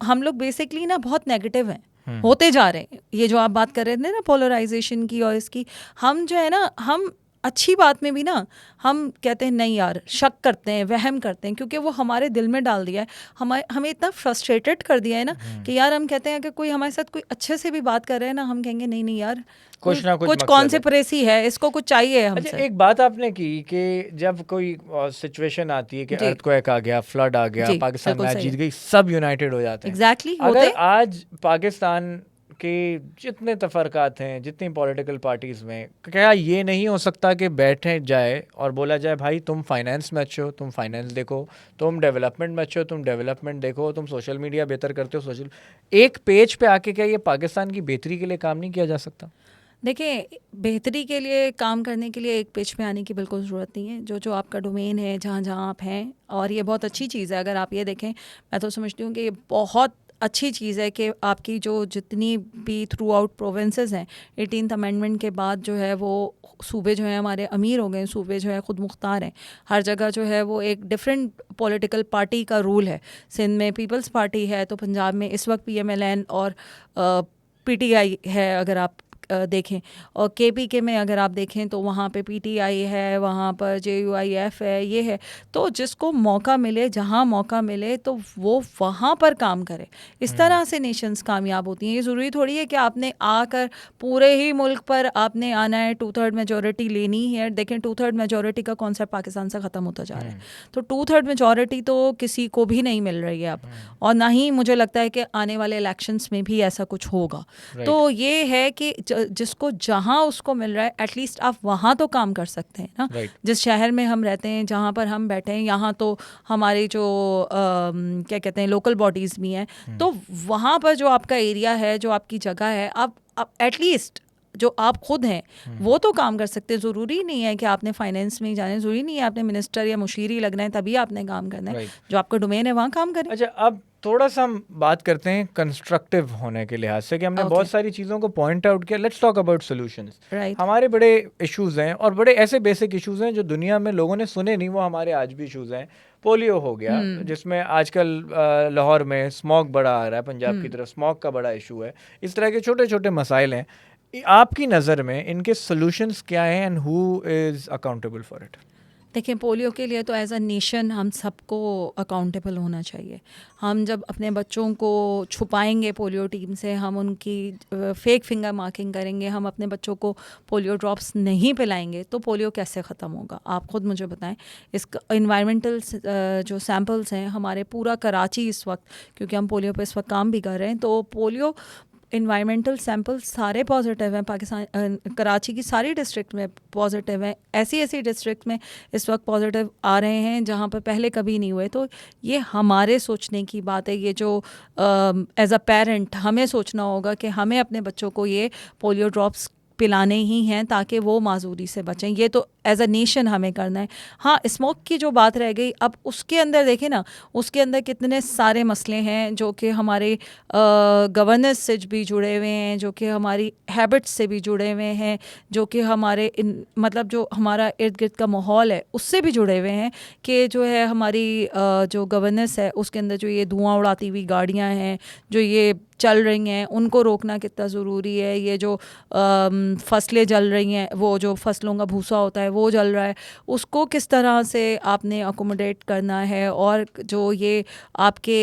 हम लोग बेसिकली ना बहुत नेगेटिव हैं, होते जा रहे हैं। ये जो आप बात कर रहे थे ना पोलराइजेशन की और इसकी, हम जो है ना, हम अच्छी बात में भी ना हम कहते हैं नहीं यार, शक करते हैं, वहम करते हैं, क्योंकि वो हमारे दिल में डाल दिया है, हमें इतना फ्रस्ट्रेटेड कर दिया है ना कि यार हम कहते हैं कि कोई हमारे साथ कोई अच्छे से भी बात कर रहे हैं ना, हम कहेंगे नहीं नहीं यार, कोई कुछ ना कुछ कुछ मकसद है। कॉन्स्पिरेसी है, इसको कुछ चाहिए अच्छा, हमसे। एक बात आपने की कि जब कोई सिचुएशन आती है कि जी अर्थक्वेक आ गया, फ्लड आ गया, जी, पाकिस्तान बिल्कुल मैच सही जीत है। गई, सब यूनाइटेड हो जाते हैं। एग्जैक्टली अगर होते। आज पाकिस्तान के जितने तफरकात हैं, जितनी पॉलिटिकल पार्टीज़ में, क्या ये नहीं हो सकता कि बैठे जाए और बोला जाए भाई तुम फाइनेंस में अच्छे हो, तुम फाइनेंस देखो, तुम डेवलपमेंट में अच्छे हो, तुम डेवलपमेंट देखो, तुम सोशल मीडिया बेहतर करते हो, सोशल, एक पेज पे आके क्या ये पाकिस्तान की बेहतरी के लिए काम नहीं किया जा सकता? देखिए, बेहतरी के लिए काम करने के लिए एक पेज पे आने की बिल्कुल ज़रूरत नहीं है। जो जो आपका डोमेन है, जहाँ जहाँ आप हैं, और ये बहुत अच्छी चीज़ है। अगर आप ये देखें, मैं तो समझती हूँ कि ये बहुत अच्छी चीज़ है कि आपकी जो जितनी भी थ्रू आउट प्रोविंसेस हैं, 18th अमेंडमेंट के बाद जो है वो सूबे जो हैं हमारे अमीर हो गए, सूबे जो है ख़ुद मुख्तार हैं। हर जगह जो है वो एक डिफरेंट पॉलिटिकल पार्टी का रूल है। सिंध में पीपल्स पार्टी है, तो पंजाब में इस वक्त PMLN और PTI है, अगर आप देखें, और केपीके में अगर आप देखें तो वहाँ पे पीटीआई है, वहाँ पर जेयूआईएफ है, ये है। तो जिसको मौका मिले, जहाँ मौका मिले तो वो वहाँ पर काम करे। इस तरह से नेशंस कामयाब होती हैं। ये ज़रूरी थोड़ी है कि आपने आकर पूरे ही मुल्क पर आपने आना है, 2/3 मेजॉरिटी लेनी ही है। देखें 2/3 मेजॉरिटी का कॉन्सेप्ट पाकिस्तान से ख़त्म होता जा रहा है। तो 2/3 मेजॉरिटी तो किसी को भी नहीं मिल रही है अब, और ना ही मुझे लगता है कि आने वाले इलेक्शंस में भी ऐसा कुछ होगा। तो ये है कि जिसको जहाँ उसको मिल रहा है एटलीस्ट आप वहाँ तो काम कर सकते हैं ना। जिस शहर में हम रहते हैं, जहाँ पर हम बैठे हैं, यहाँ तो हमारे जो क्या कहते हैं लोकल बॉडीज़ भी हैं, तो वहाँ पर जो आपका एरिया है, जो आपकी जगह है, आप एटलीस्ट जो आप खुद हैं वो तो काम कर सकते हैं। ज़रूरी नहीं है कि आपने फाइनेंस में ही जाना है, ज़रूरी नहीं है आपने मिनिस्टर या मुशीर ही लगना है तभी आपने काम करना है। जो आपका डोमेन है वहाँ काम करें। अच्छा, अब थोड़ा सा हम बात करते हैं कंस्ट्रक्टिव होने के लिहाज से कि हमने बहुत सारी चीज़ों को पॉइंट आउट किया। Let's talk about solutions. हमारे बड़े इश्यूज़ हैं और बड़े ऐसे बेसिक इश्यूज़ हैं जो दुनिया में लोगों ने सुने नहीं, वो हमारे आज भी इश्यूज़ हैं। पोलियो हो गया, जिसमें आजकल लाहौर में स्मॉग बड़ा आ रहा है, पंजाब की तरफ स्मॉग का बड़ा इशू है। इस तरह के छोटे छोटे मसाइल हैं। आपकी नज़र में इनके सॉल्यूशंस क्या हैं and who is accountable for it? देखिए, पोलियो के लिए तो एज अ नेशन हम सबको अकाउंटेबल होना चाहिए। हम जब अपने बच्चों को छुपाएंगे पोलियो टीम से, हम उनकी फेक फिंगर मार्किंग करेंगे, हम अपने बच्चों को पोलियो ड्रॉप्स नहीं पिलाएंगे, तो पोलियो कैसे ख़त्म होगा? आप ख़ुद मुझे बताएं। इसका इन्वायरमेंटल जो सैम्पल्स हैं हमारे पूरा कराची इस वक्त, क्योंकि हम पोलियो पे इस वक्त काम भी कर रहे हैं, तो पोलियो इन्वायरमेंटल सैंपल सारे पॉजिटिव हैं। पाकिस्तान कराची की सारी डिस्ट्रिक्ट में पॉजिटिव हैं। ऐसी डिस्ट्रिक्ट में इस वक्त पॉजिटिव आ रहे हैं जहाँ पर पहले कभी नहीं हुए। तो ये हमारे सोचने की बात है। ये जो एज अ पेरेंट हमें सोचना होगा कि हमें अपने बच्चों को ये पोलियो ड्रॉप्स पिलाने ही हैं ताकि वो माजूरी से बचें। ये तो एज अ नेशन हमें करना है। हाँ, स्मोक की जो बात रह गई, अब उसके अंदर देखें ना, उसके अंदर कितने सारे मसले हैं जो कि हमारे गवर्नेंस से भी जुड़े हुए हैं, जो कि हमारी हैबिट्स से भी जुड़े हुए हैं, जो कि हमारे मतलब जो हमारा इर्द गिर्द का माहौल है उससे भी जुड़े हुए हैं। कि जो है हमारी जो गवर्नेंस है उसके अंदर जो ये धुआं उड़ाती हुई गाड़ियाँ हैं जो ये चल रही हैं, उनको रोकना कितना ज़रूरी है। ये जो फसलें जल रही हैं, वो जो फसलों का भूसा होता है वो जल रहा है, उसको किस तरह से आपने अकोमोडेट करना है। और जो ये आपके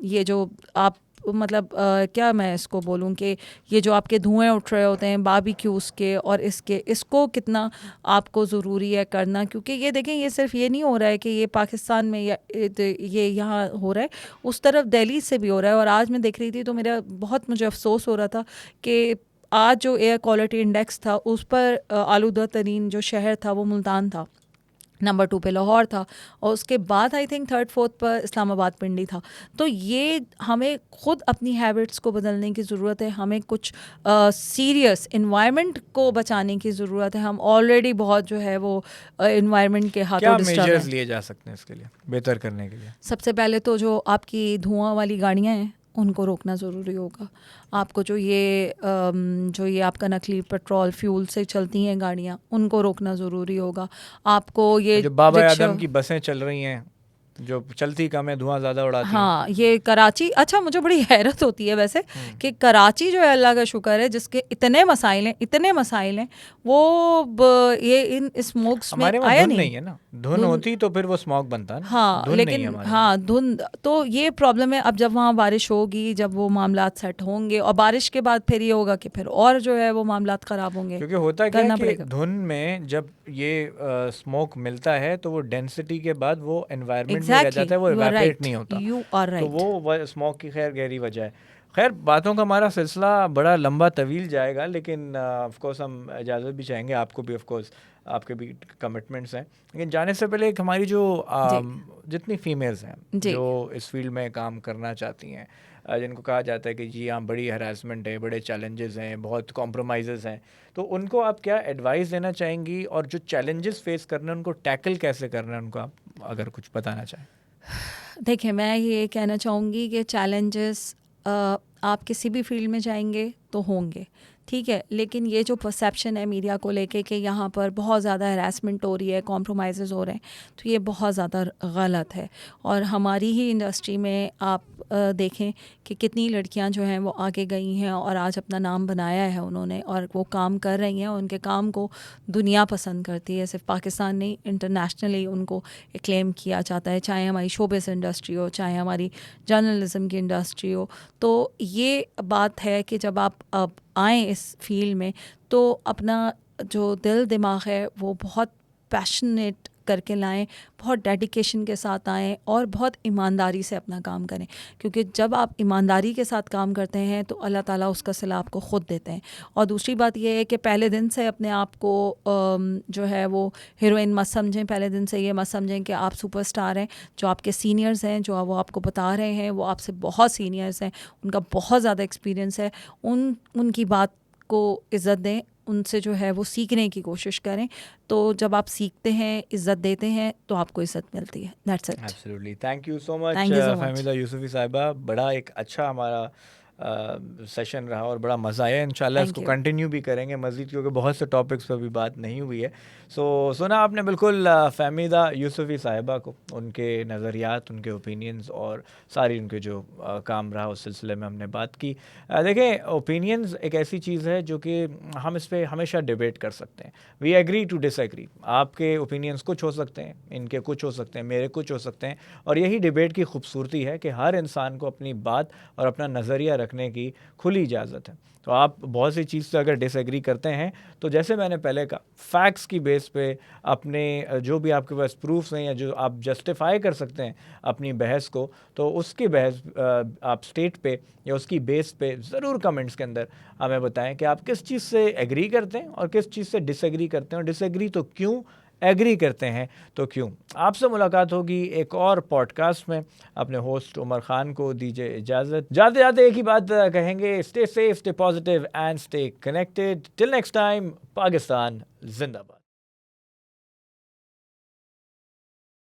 ये जो आप मतलब क्या मैं इसको बोलूँ कि ये जो आपके धुएं उठ रहे होते हैं बारबेक्यूज़ के और इसको कितना आपको ज़रूरी है करना। क्योंकि ये देखें, ये सिर्फ ये नहीं हो रहा है कि ये पाकिस्तान में या ये यहाँ हो रहा है, उस तरफ दिल्ली से भी हो रहा है। और आज मैं देख रही थी तो मुझे अफसोस हो रहा था कि आज जो एयर क्वालिटी इंडेक्स था उस पर आलूदा तरीन जो शहर था वो मुल्तान था, नंबर 2 पे लाहौर था, और उसके बाद आई थिंक 3rd 4th पर इस्लामाबाद पिंडी था। तो ये हमें खुद अपनी हैबिट्स को बदलने की ज़रूरत है। हमें कुछ सीरियस इन्वायरमेंट को बचाने की ज़रूरत है। हम ऑलरेडी बहुत जो है वो इन्वायरमेंट के हाथों डिस्टर्ब हैं। क्या मेजर्स लिए जा सकते हैं इसके लिए बेहतर करने के लिए? सबसे पहले तो जो आपकी धुआं वाली गाड़ियाँ हैं उनको रोकना ज़रूरी होगा। आपको जो ये आपका नकली पेट्रोल फ्यूल से चलती हैं गाड़ियाँ, उनको रोकना ज़रूरी होगा। आपको ये जो बाबा आदम की बसें चल रही हैं जो चलती कम है, धुआं ज़्यादा उड़ाती है। हाँ, ये कराची, अच्छा मुझे बड़ी हैरत होती है वैसे कि कराची जो है अल्लाह का शुक्र है जिसके इतने मसाइल हैं वो ये इन स्मोक्स में आया नहीं है ना। धुन होती तो फिर वो स्मॉग बनता ना। हाँ, लेकिन हाँ धुंध तो ये प्रॉब्लम है। अब जब वहाँ बारिश होगी, जब वो मामलात सेट होंगे, और बारिश के बाद फिर ये होगा कि फिर और जो है वो मामलात ख़राब होंगे। क्योंकि होता क्या है कि धुन में जब ये स्मोक मिलता है तो वो डेंसिटी के बाद वो एनवायरनमेंट में रह जाता है, वो इवेपोरेट नहीं होता। तो वो स्मोक की खैर गहरी वजह है। खैर, बातों का हमारा सिलसिला बड़ा लंबा तवील जाएगा, लेकिन ऑफ कोर्स हम इजाज़त भी चाहेंगे, आपको भी ऑफ कोर्स आपके भी कमिटमेंट्स हैं। लेकिन जाने से पहले एक हमारी जो जितनी फीमेल्स हैं जो इस फील्ड में काम करना चाहती हैं, जिनको कहा जाता है कि जी हाँ बड़ी हरासमेंट है, बड़े चैलेंजेस हैं, बहुत कॉम्प्रोमाइज़ हैं, तो उनको आप क्या एडवाइस देना चाहेंगी? और जो चैलेंजेस फेस करना है उनको टैकल कैसे करना है, उनको आप अगर कुछ बताना चाहें। देखिए, मैं ये कहना चाहूँगी कि चैलेंजेस आप किसी भी फील्ड में जाएंगे तो होंगे, ठीक है, लेकिन ये जो परसेप्शन है मीडिया को लेके कि यहाँ पर बहुत ज़्यादा हैरेसमेंट हो रही है, कॉम्प्रोमाइज़ हो रहे हैं, तो ये बहुत ज़्यादा गलत है। और हमारी ही इंडस्ट्री में आप देखें कि कितनी लड़कियां जो हैं वो आगे गई हैं और आज अपना नाम बनाया है उन्होंने, और वो काम कर रही हैं, उनके काम को दुनिया पसंद करती है। सिर्फ पाकिस्तान नहीं, इंटरनेशनली उनको क्लेम किया जाता है, चाहे हमारी शोबिस इंडस्ट्री हो, चाहे हमारी जर्नलिज्म की इंडस्ट्री हो। तो ये बात है कि जब आप अब आएँ इस फील्ड में, तो अपना जो दिल दिमाग है वो बहुत पैशनेट करके लाएं, बहुत डेडिकेशन के साथ आएं और बहुत ईमानदारी से अपना काम करें, क्योंकि जब आप ईमानदारी के साथ काम करते हैं तो अल्लाह ताला उसका सिला आपको ख़ुद देते हैं। और दूसरी बात यह है कि पहले दिन से अपने आप को जो है वो हीरोइन मत समझें, पहले दिन से ये मत समझें कि आप सुपरस्टार हैं। जो आपके सीनियर्स हैं, जो वो आपको बता रहे हैं, वो आपसे बहुत सीनियर्स हैं, उनका बहुत ज़्यादा एक्सपीरियंस है, उनकी बात को इज़्ज़त दें, उनसे जो है वो सीखने की कोशिश करें। तो जब आप सीखते हैं, इज़्ज़त देते हैं, तो आपको इज़्ज़त मिलती है। That's it. Absolutely, thank you so much thank you so much. Fahmida Yusufi साहिबा। बड़ा एक अच्छा हमारा सेशन रहा और बड़ा मज़ा आया। इंशाल्लाह थैंक इसको यू। कंटिन्यू भी करेंगे मज़ीद, क्योंकि बहुत से टॉपिक्स पर भी बात नहीं हुई है। सो सुना आपने बिल्कुल फहमीदा यूसुफी साहिबा को, उनके नज़रियात, उनके ओपिनियंस और सारी उनके जो काम रहा उस सिलसिले में हमने बात की। देखें, ओपिनियंस एक ऐसी चीज़ है जो कि हम इस पर हमेशा डिबेट कर सकते हैं। We agree to disagree. आपके ओपिनियंस कुछ हो सकते हैं, इनके कुछ हो सकते हैं, मेरे कुछ हो सकते हैं, और यही डिबेट की खूबसूरती है कि हर इंसान को अपनी बात और अपना नज़रिया रखने की खुली इजाज़त है। तो आप बहुत सी चीज़ से अगर डिसएग्री करते हैं, तो जैसे मैंने पहले कहा, फैक्ट्स की बेस पे अपने जो भी आपके पास प्रूफ्स हैं या जो आप जस्टिफाई कर सकते हैं अपनी बहस को, तो उसकी बहस आप स्टेट पे या उसकी बेस पे ज़रूर कमेंट्स के अंदर हमें बताएं कि आप किस चीज़ से एग्री करते हैं और किस चीज़ से डिसएग्री करते हैं, और डिसएग्री तो क्यों, एग्री करते हैं तो क्यों। आपसे मुलाकात होगी एक और पॉडकास्ट में। अपने होस्ट उमर खान को दीजिए इजाज़त। जाते जाते एक ही बात कहेंगे, stay safe, stay positive and stay connected. Till next time, Pakistan जिंदाबाद।